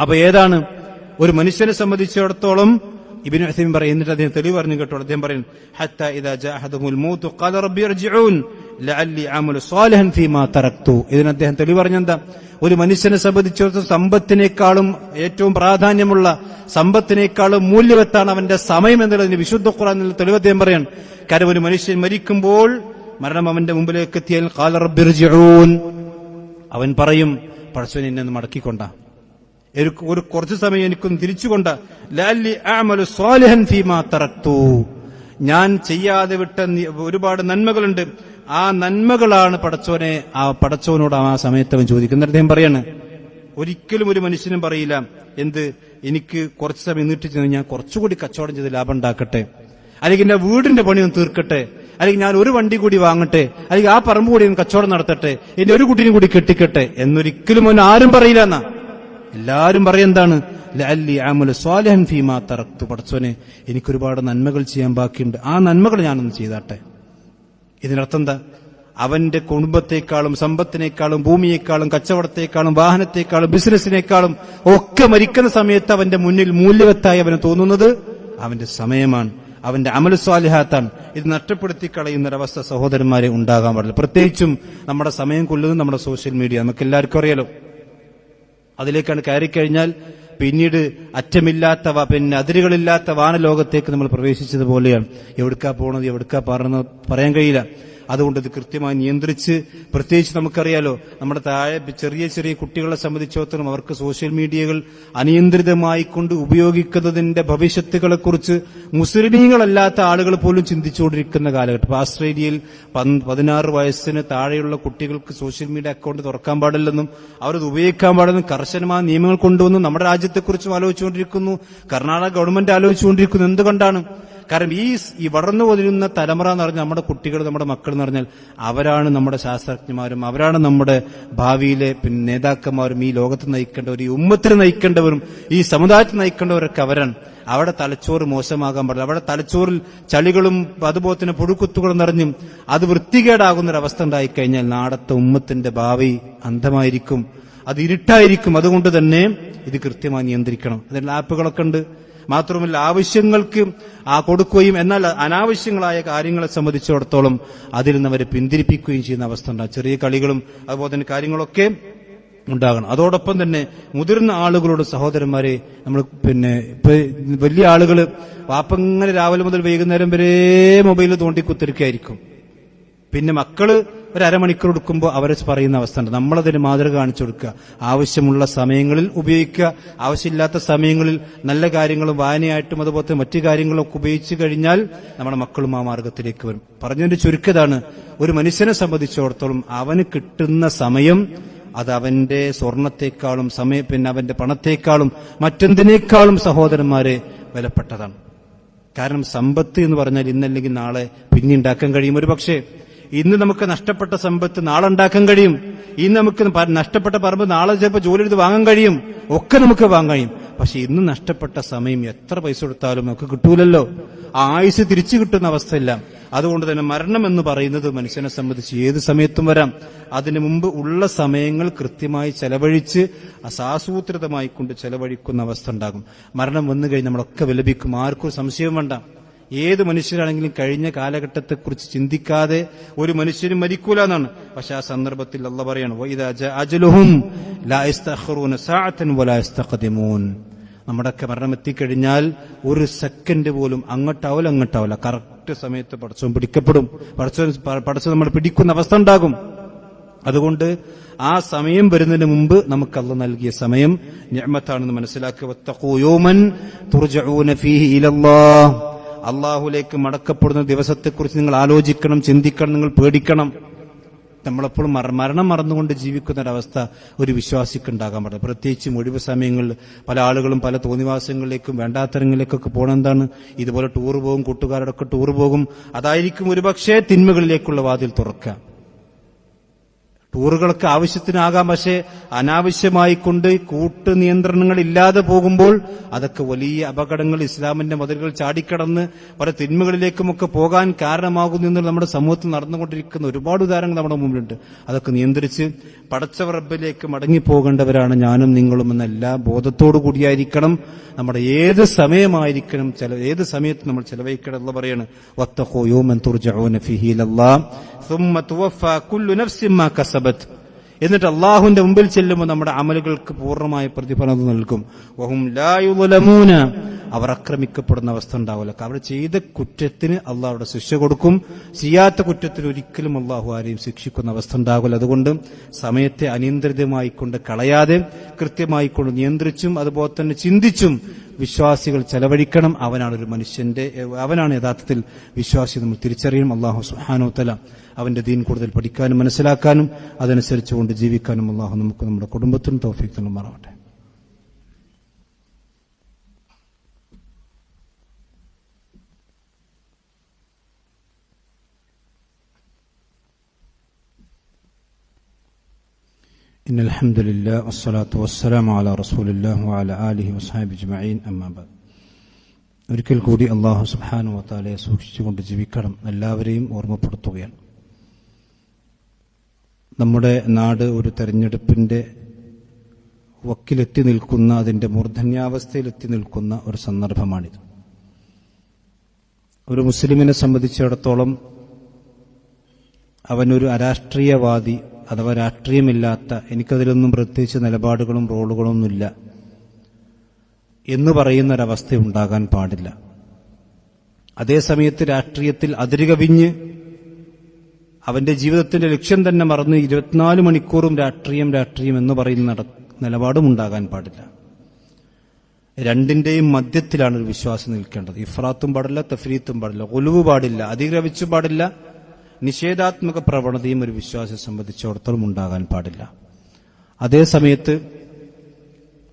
അപ്പൊ ഏതാണ് ഒരു മനുഷ്യനെ സംബന്ധിച്ചിടത്തോളം ഇബ്നു ഉസൈമീൻ പറയുന്നിട്ട് അദ്ദേഹം തെളിവ് പറഞ്ഞു കേട്ടോ. അദ്ദേഹം പറയും ഹത്താ ഇദാ ജാ അഹദുൽ മൗത്ത് ഖാല റബ്ബി ഇർജിഊൻ ലഅല്ലി അമലു സ്വാലിഹൻ ഫീമാ തറക്തു. ഇതിന് അദ്ദേഹം തെളിവ് പറഞ്ഞെന്താ, ഒരു മനുഷ്യനെ സംബന്ധിച്ചിടത്തോളം സമ്പത്തിനേക്കാളും ഏറ്റവും പ്രാധാന്യമുള്ള സമ്പത്തിനേക്കാളും മൂല്യവത്താണ് അവന്റെ സമയം എന്നുള്ളതിന് വിശുദ്ധ ഖുർആനിൽ തെളിവ് അദ്ദേഹം പറയാൻ. കാരണം ഒരു മനുഷ്യൻ മരിക്കുമ്പോൾ മരണം അവന്റെ മുമ്പിലേക്ക് എത്തിയാൽ ഖാല റബ്ബി ഇർജിഊൻ, അവൻ പറയും പടച്ചവനെ എന്നെ ഒന്ന് മടക്കിക്കൊണ്ട, ഒരു കുറച്ചു സമയം എനിക്കൊന്ന് തിരിച്ചുകൊണ്ട, ലഅല്ലി അഅമലു സ്വാലിഹൻ ഫീമാ തറക്തു, ഞാൻ ചെയ്യാതെ വിട്ട ഒരുപാട് നന്മകളുണ്ട്, ആ നന്മകളാണ് പടച്ചവനെ, ആ പടച്ചവനോട് ആ സമയത്ത് അവൻ ചോദിക്കുന്നത്. അദ്ദേഹം പറയാണ് ഒരിക്കലും ഒരു മനുഷ്യനും പറയില്ല എന്ത് എനിക്ക് കുറച്ച് സമയം നീട്ടിച്ച് ഞാൻ കുറച്ചുകൂടി കച്ചവടം ചെയ്ത് ലാഭം ഉണ്ടാക്കട്ടെ, അല്ലെങ്കിൽ എന്റെ വീടിന്റെ പണി ഒന്ന് തീർക്കട്ടെ, അല്ലെങ്കിൽ ഞാൻ ഒരു വണ്ടി കൂടി വാങ്ങട്ടെ, അല്ലെങ്കിൽ ആ പറമ്പ് കൂടി ഒന്ന് കച്ചവടം നടത്തട്ടെ, എന്റെ ഒരു കുട്ടീനെ കൂടി കെട്ടിക്കട്ടെ എന്നൊരിക്കലും അവൻ ആരും പറയില്ല. എന്നാ എല്ലാരും പറയെന്താണ്, ലഅല്ലി അഅമലു സ്വാലിഹൻ ഫീമാ തറക്തു, പടച്ചവനെ എനിക്കൊരുപാട് നന്മകൾ ചെയ്യാൻ ബാക്കിയുണ്ട്, ആ നന്മകൾ ഞാനൊന്ന് ചെയ്താട്ടെ. ഇതിനർത്ഥം എന്താ, അവന്റെ കുടുംബത്തെക്കാളും സമ്പത്തിനേക്കാളും ഭൂമിയേക്കാളും കച്ചവടത്തെക്കാളും വാഹനത്തെക്കാളും ബിസിനസിനേക്കാളും ഒക്കെ മരിക്കുന്ന സമയത്ത് അവന്റെ മുന്നിൽ മൂല്യവത്തായി അവന് തോന്നുന്നത് അവന്റെ സമയമാണ്, അവന്റെ അമലു സ്വാലിഹാത്താണ്. ഇത് നഷ്ടപ്പെടുത്തി കളയുന്നൊരവസ്ഥ സഹോദരന്മാരെ ഉണ്ടാകാൻ പാടില്ല. പ്രത്യേകിച്ചും നമ്മുടെ സമയം കൊല്ലുന്നത് നമ്മുടെ സോഷ്യൽ മീഡിയ, നമുക്ക് എല്ലാവർക്കും അറിയാലോ. അതിലേക്കാണ് കയറിക്കഴിഞ്ഞാൽ പിന്നീട് അറ്റമില്ലാത്ത അതിരുകളില്ലാത്ത വാനലോകത്തേക്ക് നമ്മൾ പ്രവേശിച്ചതുപോലെയാണ്. എവിടുക്കാ പോണത് എവിടുക്കാ പറയാൻ കഴിയില്ല. അതുകൊണ്ട് ഇത് കൃത്യമായി നിയന്ത്രിച്ച്, പ്രത്യേകിച്ച് നമുക്കറിയാലോ നമ്മുടെ താഴെ ചെറിയ ചെറിയ കുട്ടികളെ സംബന്ധിച്ചിടത്തോളം അവർക്ക് സോഷ്യൽ മീഡിയകൾ അനിയന്ത്രിതമായി കൊണ്ട് ഉപയോഗിക്കുന്നതിന്റെ ഭവിഷ്യത്തുകളെക്കുറിച്ച് മുസ്ലിമീങ്ങളല്ലാത്ത ആളുകൾ പോലും ചിന്തിച്ചുകൊണ്ടിരിക്കുന്ന കാലഘട്ടം. ഓസ്ട്രേലിയയിൽ 16 വയസ്സിന് താഴെയുള്ള കുട്ടികൾക്ക് സോഷ്യൽ മീഡിയ അക്കൗണ്ട് തുറക്കാൻ പാടില്ലെന്നും അവരത് ഉപയോഗിക്കാൻ പാടില്ലെന്നും കർശനമായ നിയമങ്ങൾ കൊണ്ടുവന്നു നമ്മുടെ രാജ്യത്തെക്കുറിച്ചും ആലോചിച്ചുകൊണ്ടിരിക്കുന്നു. കർണാടക ഗവൺമെന്റ് ആലോചിച്ചുകൊണ്ടിരിക്കുന്നു. എന്തുകൊണ്ടാണ്? കാരണം ഈ വളർന്നു വരുന്ന തലമുറ എന്ന് പറഞ്ഞാൽ നമ്മുടെ കുട്ടികൾ, നമ്മുടെ മക്കൾ എന്ന് പറഞ്ഞാൽ അവരാണ് നമ്മുടെ ശാസ്ത്രജ്ഞന്മാരും, അവരാണ് നമ്മുടെ ഭാവിയിലെ നേതാക്കന്മാരും, ഈ ലോകത്ത് നയിക്കേണ്ടവരും, ഈ ഉമ്മത്തിനെ നയിക്കേണ്ടവരും, ഈ സമുദായത്തെ നയിക്കേണ്ടവരൊക്കെ അവരാണ്. അവിടെ തലച്ചോറ് മോശമാകാൻ പാടില്ല. അവിടെ തലച്ചോറിൽ ചളികളും അതുപോലെ തന്നെ പുഴുക്കുത്തുകളും നിറഞ്ഞും അത് വൃത്തികേടാകുന്നൊരവസ്ഥ ഉണ്ടായിക്കഴിഞ്ഞാൽ നാടത്തെ ഉമ്മത്തിന്റെ ഭാവി അന്ധമായിരിക്കും, അത് ഇരുട്ടായിരിക്കും. അതുകൊണ്ട് തന്നെ ഇത് കൃത്യമായി നിയന്ത്രിക്കണം. അതിനുള്ള ആപ്പുകളൊക്കെ ഉണ്ട്. മാത്രമല്ല ആവശ്യങ്ങൾക്ക് കൊടുക്കുകയും എന്നാൽ അനാവശ്യങ്ങളായ കാര്യങ്ങളെ സംബന്ധിച്ചിടത്തോളം അതിൽ നിന്ന് അവരെ പിന്തിരിപ്പിക്കുകയും ചെയ്യുന്ന അവസ്ഥ ഉണ്ടാകും. ചെറിയ കളികളും അതുപോലെ തന്നെ കാര്യങ്ങളൊക്കെ ഉണ്ടാകണം. അതോടൊപ്പം തന്നെ മുതിർന്ന ആളുകളോട് സഹോദരന്മാരെ നമ്മൾ ഇപ്പൊ വലിയ ആളുകൾ വാപ്പങ്ങനെ രാവിലെ മുതൽ വൈകുന്നേരം വരെ മൊബൈൽ തോണ്ടിക്കുത്തിരിക്കുകയായിരിക്കും. പിന്നെ മക്കള് ഒരു അരമണിക്കൂർ എടുക്കുമ്പോൾ അവരെ പറയുന്ന അവസ്ഥ ഉണ്ട്. നമ്മളതിന് മാതൃക കാണിച്ചു കൊടുക്കുക. ആവശ്യമുള്ള സമയങ്ങളിൽ ഉപയോഗിക്കുക, ആവശ്യമില്ലാത്ത സമയങ്ങളിൽ നല്ല കാര്യങ്ങളും വായനയായിട്ടും അതുപോലെ മറ്റു കാര്യങ്ങളൊക്കെ ഉപയോഗിച്ചു കഴിഞ്ഞാൽ നമ്മുടെ മക്കളും ആ മാർഗത്തിലേക്ക് വരും. പറഞ്ഞതിന്റെ ചുരുക്കതാണ്, ഒരു മനുഷ്യനെ സംബന്ധിച്ചിടത്തോളം അവന് കിട്ടുന്ന സമയം അത് അവന്റെ സ്വർണത്തെക്കാളും അവന്റെ പണത്തെക്കാളും മറ്റെന്തിനേക്കാളും സഹോദരന്മാരെ വിലപ്പെട്ടതാണ്. കാരണം സമ്പത്ത് എന്ന് പറഞ്ഞാൽ ഇന്നല്ലെങ്കിൽ നാളെ പിന്നെ ഉണ്ടാക്കാൻ കഴിയും. ഒരു പക്ഷേ ഇന്ന് നമുക്ക് നഷ്ടപ്പെട്ട സമ്പത്ത് നാളെ ഉണ്ടാക്കാൻ കഴിയും. ഇന്ന് നമുക്ക് നഷ്ടപ്പെട്ട പറമ്പ് നാളെ ചിലപ്പോൾ ജോലി എടുത്ത് വാങ്ങാൻ കഴിയും, ഒക്കെ നമുക്ക് വാങ്ങാൻ കഴിയും. പക്ഷെ ഇന്ന് നഷ്ടപ്പെട്ട സമയം എത്ര പൈസ കൊടുത്താലും നമുക്ക് കിട്ടൂലല്ലോ. ആ ആയുസ് തിരിച്ചു കിട്ടുന്ന അവസ്ഥയില്ല. അതുകൊണ്ട് തന്നെ മരണം എന്ന് പറയുന്നത് മനുഷ്യനെ സംബന്ധിച്ച് ഏത് സമയത്തും വരാം. അതിനു മുമ്പ് ഉള്ള സമയങ്ങൾ കൃത്യമായി ചെലവഴിച്ച് അസാസൂത്രിതമായി കൊണ്ട് ചെലവഴിക്കുന്ന അവസ്ഥ ഉണ്ടാകും. മരണം വന്നു കഴിഞ്ഞ് നമ്മളൊക്കെ വിലപിക്കും, ആർക്കും സംശയം വേണ്ട. ഏത് മനുഷ്യരാണെങ്കിലും കഴിഞ്ഞ കാലഘട്ടത്തെക്കുറിച്ച് ചിന്തിക്കാതെ ഒരു മനുഷ്യനും മരിക്കൂല എന്നാണ്. പക്ഷെ ആ സന്ദർഭത്തിൽ അല്ലാഹു പറയാണ്, വഇദാ ജാ അജലുഹും ലാ യസ്തഖിറൂന സഅതൻ വലാ യസ്തഖദിമൂൻ. നമ്മുടെയൊക്കെ മരണം എത്തിക്കഴിഞ്ഞാൽ ഒരു സെക്കൻഡ് പോലും അങ്ങോട്ടാവില്ല, കറക്റ്റ് സമയത്ത് പടച്ചവൻ പിടിക്കപ്പെടും. പടച്ചവൻ നമ്മൾ പിടിക്കുന്ന അവസ്ഥ ഉണ്ടാകും. അതുകൊണ്ട് ആ സമയം വരുന്നതിന് മുമ്പ് നമുക്ക് അല്ലാഹു നൽകിയ സമയം നിഅമത്താണെന്ന് മനസ്സിലാക്കുക. വത്തഖൂ യൗമൻ തുർജഊന ഫീഹി ഇലല്ലാഹ്. അള്ളാഹുലേക്ക് മടക്കപ്പെടുന്ന ദിവസത്തെക്കുറിച്ച് നിങ്ങൾ ആലോചിക്കണം, ചിന്തിക്കണം, നിങ്ങൾ പേടിക്കണം. നമ്മളെപ്പോഴും മരണം മറന്നുകൊണ്ട് ജീവിക്കുന്ന ഒരവസ്ഥ ഒരു വിശ്വാസിക്കുണ്ടാകാൻ പാടില്ല. പ്രത്യേകിച്ചും ഒഴിവ് സമയങ്ങളിൽ പല ആളുകളും പല തോന്നിവാസങ്ങളിലേക്കും വേണ്ടാത്തരങ്ങളിലേക്കൊക്കെ പോകണം. എന്താണ്, ഇതുപോലെ ടൂർ പോകും, കൂട്ടുകാരോടൊക്കെ ടൂർ പോകും. അതായിരിക്കും ഒരുപക്ഷെ തിന്മകളിലേക്കുള്ള വാതിൽ തുറക്കുക. ടൂറുകളൊക്കെ ആവശ്യത്തിനാകാം, പക്ഷേ അനാവശ്യമായിക്കൊണ്ട് കൂട്ട് നിയന്ത്രണങ്ങൾ ഇല്ലാതെ പോകുമ്പോൾ അതൊക്കെ വലിയ അപകടങ്ങൾ, ഇസ്ലാമിന്റെ മതിലുകൾ ചാടിക്കടന്ന് പല തിന്മകളിലേക്കുമൊക്കെ പോകാൻ കാരണമാകുന്നു എന്നുള്ള നമ്മുടെ സമൂഹത്തിൽ നടന്നുകൊണ്ടിരിക്കുന്ന ഒരുപാട് ഉദാഹരണങ്ങൾ നമ്മുടെ മുമ്പിലുണ്ട്. അതൊക്കെ നിയന്ത്രിച്ച് പടച്ചവ റബ്ബിലേക്ക് മടങ്ങിപ്പോകേണ്ടവരാണ് ഞാനും നിങ്ങളും എന്ന എല്ലാ ബോധത്തോടു കൂടിയായിരിക്കണം നമ്മുടെ ഏത് സമയമായിരിക്കണം, ഏത് സമയത്ത് നമ്മൾ ചെലവഴിക്കണം എന്ന് പറയാണ്. വത്തഖൂ യൗമൻ തുർജഊന ഫീഹി ഇലല്ലാഹ് സുമ്മ തുവഫാ കുല്ലു നഫ്സിൻ മാ കസബത്. എന്നിട്ട് അള്ളാഹുവിന്റെ മുമ്പിൽ ചെല്ലുമ്പോൾ നമ്മുടെ അമലുകൾക്ക് പൂർണ്ണമായ പ്രതിഫലം നൽകും. വഹും ലാ യുളമൂന, അവർ ആക്രമിക്കപ്പെടുന്ന അവസ്ഥ ഉണ്ടാവില്ല. അവർ ചെയ്ത കുറ്റത്തിന് അള്ളാഹുടെ ശിക്ഷ കൊടുക്കും, ചെയ്യാത്ത കുറ്റത്തിന് ഒരിക്കലും അള്ളാഹു ആരെയും ശിക്ഷിക്കുന്ന അവസ്ഥ ഉണ്ടാവില്ല. അതുകൊണ്ട് സമയത്തെ അനിയന്ത്രിതമായിക്കൊണ്ട് കളയാതെ കൃത്യമായിക്കൊണ്ട് നിയന്ത്രിച്ചും അതുപോലെ തന്നെ ചിന്തിച്ചും വിശ്വാസികൾ ചെലവഴിക്കണം. അവനാണ് യഥാർത്ഥത്തിൽ വിശ്വാസി. നമ്മൾ തിരിച്ചറിയണം. അള്ളാഹു സുബ്ഹാനഹു വ തആല അവന്റെ ദീൻ കൂടുതൽ പഠിക്കാനും മനസ്സിലാക്കാനും അതനുസരിച്ചുകൊണ്ട് ജീവിക്കാനും അള്ളാഹു നമുക്ക് നമ്മുടെ കുടുംബത്തിനും തൗഫീഖ് നൽകുമാറാവട്ടെ. ഇന്നൽ ഹംദുലില്ലാഹി വസ്സലാത്തു വസ്സലാമു അലാ റസൂലില്ലാഹി വഅലാ ആലിഹി വസ്ഹബിഹി അജ്മഈൻ. അമ്മാ ബഅദ്. ഒരിക്കൽ കൂടി അല്ലാഹു സുബ്ഹാനഹു വ തആലയെ സൂക്ഷിച്ചുകൊണ്ട് ജീവിക്കണം എല്ലാവരെയും ഓർമ്മപ്പെടുത്തുകയാണ്. നമ്മുടെ നാട് ഒരു തെരഞ്ഞെടുപ്പിന്റെ വക്കിലെത്തി നിൽക്കുന്ന, അതിന്റെ മൂർധന്യാവസ്ഥയിലെത്തി നിൽക്കുന്ന ഒരു സന്ദർഭമാണിത്. ഒരു മുസ്ലിമിനെ സംബന്ധിച്ചിടത്തോളം അവനൊരു അരാഷ്ട്രീയവാദി അഥവാ രാഷ്ട്രീയമില്ലാത്ത, എനിക്കതിലൊന്നും പ്രത്യേകിച്ച് നിലപാടുകളും റോളുകളൊന്നുമില്ല എന്ന് പറയുന്ന ഒരവസ്ഥ ഉണ്ടാകാൻ പാടില്ല. അതേസമയത്ത് രാഷ്ട്രീയത്തിൽ അതിരുകവിഞ്ഞ് അവന്റെ ജീവിതത്തിന്റെ ലക്ഷ്യം തന്നെ മറന്ന് 24 മണിക്കൂറും രാഷ്ട്രീയം എന്ന് പറയുന്ന നിലപാടും ഉണ്ടാകാൻ പാടില്ല. രണ്ടിന്റെയും മധ്യത്തിലാണ് ഒരു വിശ്വാസി നിൽക്കേണ്ടത്. ഇഫ്രാത്തും പാടില്ല, തഫ്രീത്തും പാടില്ല, ഗുലുവ് പാടില്ല, അതിക്രമിച്ചും പാടില്ല, നിഷേധാത്മക പ്രവണതയും ഒരു വിശ്വാസിയെ സംബന്ധിച്ചിടത്തോളം ഉണ്ടാകാൻ പാടില്ല. അതേസമയത്ത്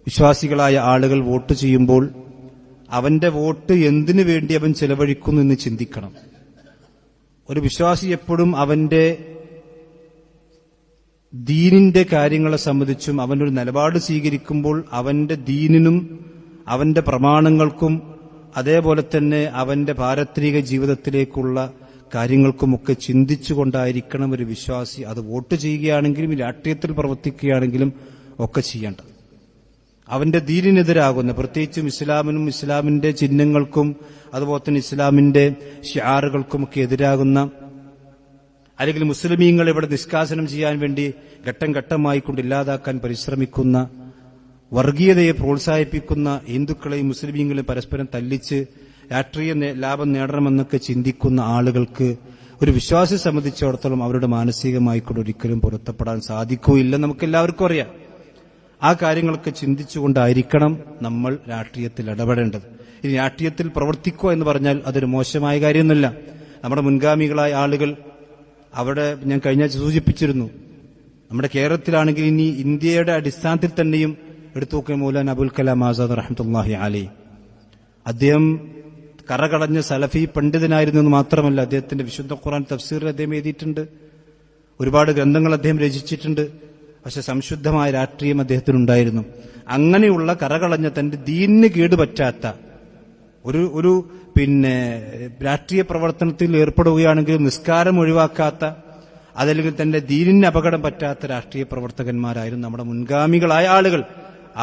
വിശ്വാസികളായ ആളുകൾ വോട്ട് ചെയ്യുമ്പോൾ അവന്റെ വോട്ട് എന്തിനു വേണ്ടി അവൻ ചെലവഴിക്കുന്നു എന്ന് ചിന്തിക്കണം. ഒരു വിശ്വാസി എപ്പോഴും അവന്റെ ദീനിന്റെ കാര്യങ്ങളെ സംബന്ധിച്ചും അവനൊരു നിലപാട് സ്വീകരിക്കുമ്പോൾ അവന്റെ ദീനിനും അവന്റെ പ്രമാണങ്ങൾക്കും അതേപോലെ തന്നെ അവന്റെ പാരത്രിക ജീവിതത്തിലേക്കുള്ള കാര്യങ്ങൾക്കുമൊക്കെ ചിന്തിച്ചുകൊണ്ടായിരിക്കണം ഒരു വിശ്വാസി അത് വോട്ട് ചെയ്യുകയാണെങ്കിലും രാഷ്ട്രീയത്തിൽ പ്രവർത്തിക്കുകയാണെങ്കിലും ഒക്കെ ചെയ്യേണ്ടത്. അവന്റെ ദീനിനെതിരാകുന്ന, പ്രത്യേകിച്ചും ഇസ്ലാമിനും ഇസ്ലാമിന്റെ ചിഹ്നങ്ങൾക്കും അതുപോലെ തന്നെ ഇസ്ലാമിന്റെ ഷിആറുകൾക്കുമൊക്കെ എതിരാകുന്ന, അല്ലെങ്കിൽ മുസ്ലിമീങ്ങൾ ഇവിടെ നിഷ്കാസനം ചെയ്യാൻ വേണ്ടി ഘട്ടം ഘട്ടമായിക്കൊണ്ട് ഇല്ലാതാക്കാൻ പരിശ്രമിക്കുന്ന, വർഗീയതയെ പ്രോത്സാഹിപ്പിക്കുന്ന, ഹിന്ദുക്കളെയും മുസ്ലിമീങ്ങളെയും പരസ്പരം തല്ലിച്ച് രാഷ്ട്രീയ ലാഭം നേടണമെന്നൊക്കെ ചിന്തിക്കുന്ന ആളുകൾക്ക് ഒരു വിശ്വാസിയെ സംബന്ധിച്ചിടത്തോളം അവരുടെ മാനസികമായിക്കൊണ്ട് ഒരിക്കലും പൊരുത്തപ്പെടാൻ സാധിക്കുകയില്ല. നമുക്കെല്ലാവർക്കും അറിയാം. ആ കാര്യങ്ങളൊക്കെ ചിന്തിച്ചുകൊണ്ടായിരിക്കണം നമ്മൾ രാഷ്ട്രീയത്തിൽ ഇടപെടേണ്ടത്. ഇനി രാഷ്ട്രീയത്തിൽ പ്രവർത്തിക്കുക എന്ന് പറഞ്ഞാൽ അതൊരു മോശമായ കാര്യമൊന്നുമില്ല. നമ്മുടെ മുൻഗാമികളായ ആളുകൾ അവിടെ ഞാൻ കഴിഞ്ഞ സൂചിപ്പിച്ചിരുന്നു. നമ്മുടെ കേരളത്തിലാണെങ്കിൽ ഇനി ഇന്ത്യയുടെ അടിസ്ഥാനത്തിൽ തന്നെയും എടുത്തു നോക്കിയ മൗലാന അബുൽ കലാം ആസാദ് റഹ്മത്തുള്ളാഹി അലൈഹി, അദ്ദേഹം കറകളഞ്ഞ സലഫി പണ്ഡിതനായിരുന്നു എന്ന് മാത്രമല്ല, അദ്ദേഹത്തിന്റെ വിശുദ്ധ ഖുർആൻ തഫ്സീറിൽ അദ്ദേഹം എഴുതിയിട്ടുണ്ട്, ഒരുപാട് ഗ്രന്ഥങ്ങൾ അദ്ദേഹം രചിച്ചിട്ടുണ്ട്. പക്ഷെ സംശുദ്ധമായ രാഷ്ട്രീയം അദ്ദേഹത്തിനുണ്ടായിരുന്നു. അങ്ങനെയുള്ള കറകളഞ്ഞ തന്റെ ദീനിന് കേടുപറ്റാത്ത ഒരു രാഷ്ട്രീയ പ്രവർത്തനത്തിൽ ഏർപ്പെടുകയാണെങ്കിൽ നിസ്കാരം ഒഴിവാക്കാത്ത, അതല്ലെങ്കിൽ തന്റെ ദീനിന് അപകടം പറ്റാത്ത രാഷ്ട്രീയ പ്രവർത്തകന്മാരായിരുന്നു നമ്മുടെ മുൻഗാമികളായ ആളുകൾ.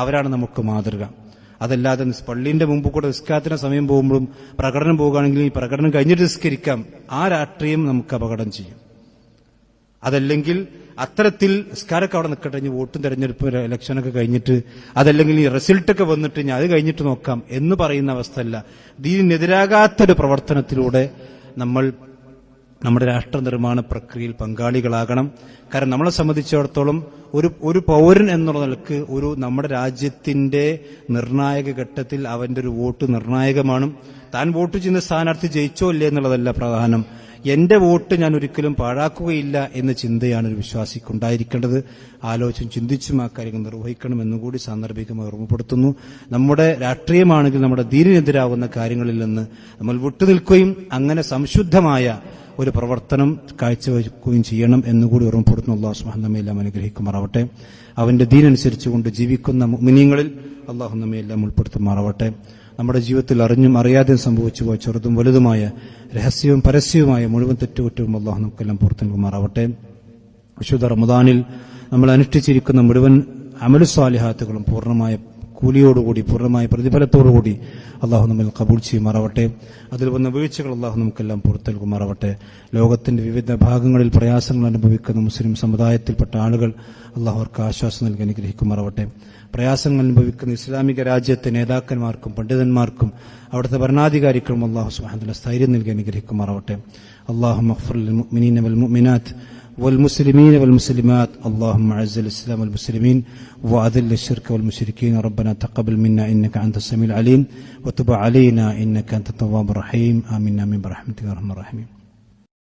അവരാണ് നമുക്ക് മാതൃക. അതല്ലാതെ പള്ളിന്റെ മുമ്പ് കൂടെ നിസ്കാരത്തിന് സമയം പോകുമ്പോഴും പ്രകടനം പോകുകയാണെങ്കിൽ ഈ പ്രകടനം കഴിഞ്ഞിട്ട് നിസ്കരിക്കാം, ആ രാഷ്ട്രീയം നമുക്ക് അപകടം ചെയ്യും. അതല്ലെങ്കിൽ അത്തരത്തിൽ നിസ്കാരമൊക്കെ അവിടെ നിൽക്കട്ടെ, ഇനി വോട്ടും തെരഞ്ഞെടുപ്പ് ഇലക്ഷനൊക്കെ കഴിഞ്ഞിട്ട്, അതല്ലെങ്കിൽ ഈ റിസൾട്ടൊക്കെ വന്നിട്ട് ഞാൻ അത് കഴിഞ്ഞിട്ട് നോക്കാം എന്ന് പറയുന്ന അവസ്ഥയല്ല. ദീനിനെതിരാകാത്തൊരു പ്രവർത്തനത്തിലൂടെ നമ്മൾ നമ്മുടെ രാഷ്ട്ര നിർമ്മാണ പ്രക്രിയയിൽ പങ്കാളികളാകണം. കാരണം നമ്മളെ സംബന്ധിച്ചിടത്തോളം ഒരു പൗരൻ എന്നുള്ള നിലക്ക് നമ്മുടെ രാജ്യത്തിന്റെ നിർണായക ഘട്ടത്തിൽ അവന്റെ ഒരു വോട്ട് നിർണായകമാണ്. താൻ വോട്ട് ചെയ്യുന്ന സ്ഥാനാർത്ഥി ജയിച്ചോ ഇല്ലേ എന്നുള്ളതല്ല പ്രധാനം. എന്റെ വോട്ട് ഞാൻ ഒരിക്കലും പാഴാക്കുകയില്ല എന്ന ചിന്തയാണ് ഒരു വിശ്വാസിക്കുണ്ടായിരിക്കേണ്ടത്. ആലോചിച്ചും ചിന്തിച്ചും ആ കാര്യങ്ങൾ നിർവഹിക്കണമെന്നുകൂടി സാന്ദർഭികമായി ഓർമ്മപ്പെടുത്തുന്നു. നമ്മുടെ രാഷ്ട്രീയമാണെങ്കിൽ നമ്മുടെ ദീനിനെതിരാകുന്ന കാര്യങ്ങളിൽ നിന്ന് നമ്മൾ വിട്ടുനിൽക്കുകയും അങ്ങനെ സംശുദ്ധമായ ഒരു പ്രവർത്തനം കാഴ്ചവെക്കുകയും ചെയ്യണം എന്നുകൂടി ഓർമ്മപ്പെടുത്തുന്ന അല്ലാഹു സുബ്ഹാനഹു നമ്മയെല്ലാം അനുഗ്രഹിക്കുമാറാവട്ടെ. അവന്റെ ദീനനുസരിച്ചുകൊണ്ട് ജീവിക്കുന്ന മുഅ്മിനീങ്ങളിൽ അല്ലാഹു നമ്മയെല്ലാം ഉൾപ്പെടുത്തുമാറാവട്ടെ. നമ്മുടെ ജീവിതത്തിൽ അറിഞ്ഞും അറിയാതെയും സംഭവിച്ചു പോയ ചെറുതും വലുതുമായ രഹസ്യവും പരസ്യവുമായ മുഴുവൻ തെറ്റുകുറ്റവും അല്ലാഹു നമുക്കെല്ലാം പുറത്തു നൽകുമാറാവട്ടെ. വിശുദ്ധ റമദാനിൽ നമ്മൾ അനുഷ്ഠിച്ചിരിക്കുന്ന മുഴുവൻ അമലു സ്വാലിഹാത്തുകളും പൂർണ്ണമായ കൂലിയോടുകൂടി പൂർണ്ണമായ പ്രതിഫലത്തോടുകൂടി അള്ളാഹു നമ്മിൽ കബൂൽ ചെയ്യുമാറാവട്ടെ. അതിൽ വന്ന വീഴ്ചകൾ അള്ളാഹു നമുക്കെല്ലാം പുറത്തു നൽകുമാറാവട്ടെ. ലോകത്തിന്റെ വിവിധ ഭാഗങ്ങളിൽ പ്രയാസങ്ങൾ അനുഭവിക്കുന്ന മുസ്ലിം സമുദായത്തിൽപ്പെട്ട ആളുകൾ അള്ളാഹു അവർക്ക് ആശ്വാസം നൽകി അനുഗ്രഹിക്കുമാറാവട്ടെ. പ്രയാസങ്ങൾ അനുഭവിക്കുന്ന ഇസ്ലാമിക രാജ്യത്തെ നേതാക്കന്മാർക്കും പണ്ഡിതന്മാർക്കും അവിടുത്തെ ഭരണാധികാരികളും അള്ളാഹു സുബ്ഹാനഹു വ തആല സ്ഥൈര്യം നൽകി അനുഗ്രഹിക്കുമാറാവട്ടെ. അല്ലാഹുമ്മ ഗ്ഫിർ ലിൽ മുഅ്മിനീന വൽ മുഅ്മിനാത്ത് والمسلمين والمسلمات اللهم اعز الاسلام والمسلمين واذل الشرك والمشركين ربنا تقبل منا انك انت السميع العليم وتب علينا انك انت التواب الرحيم آمين آمين برحمتك يا ارحم الراحمين.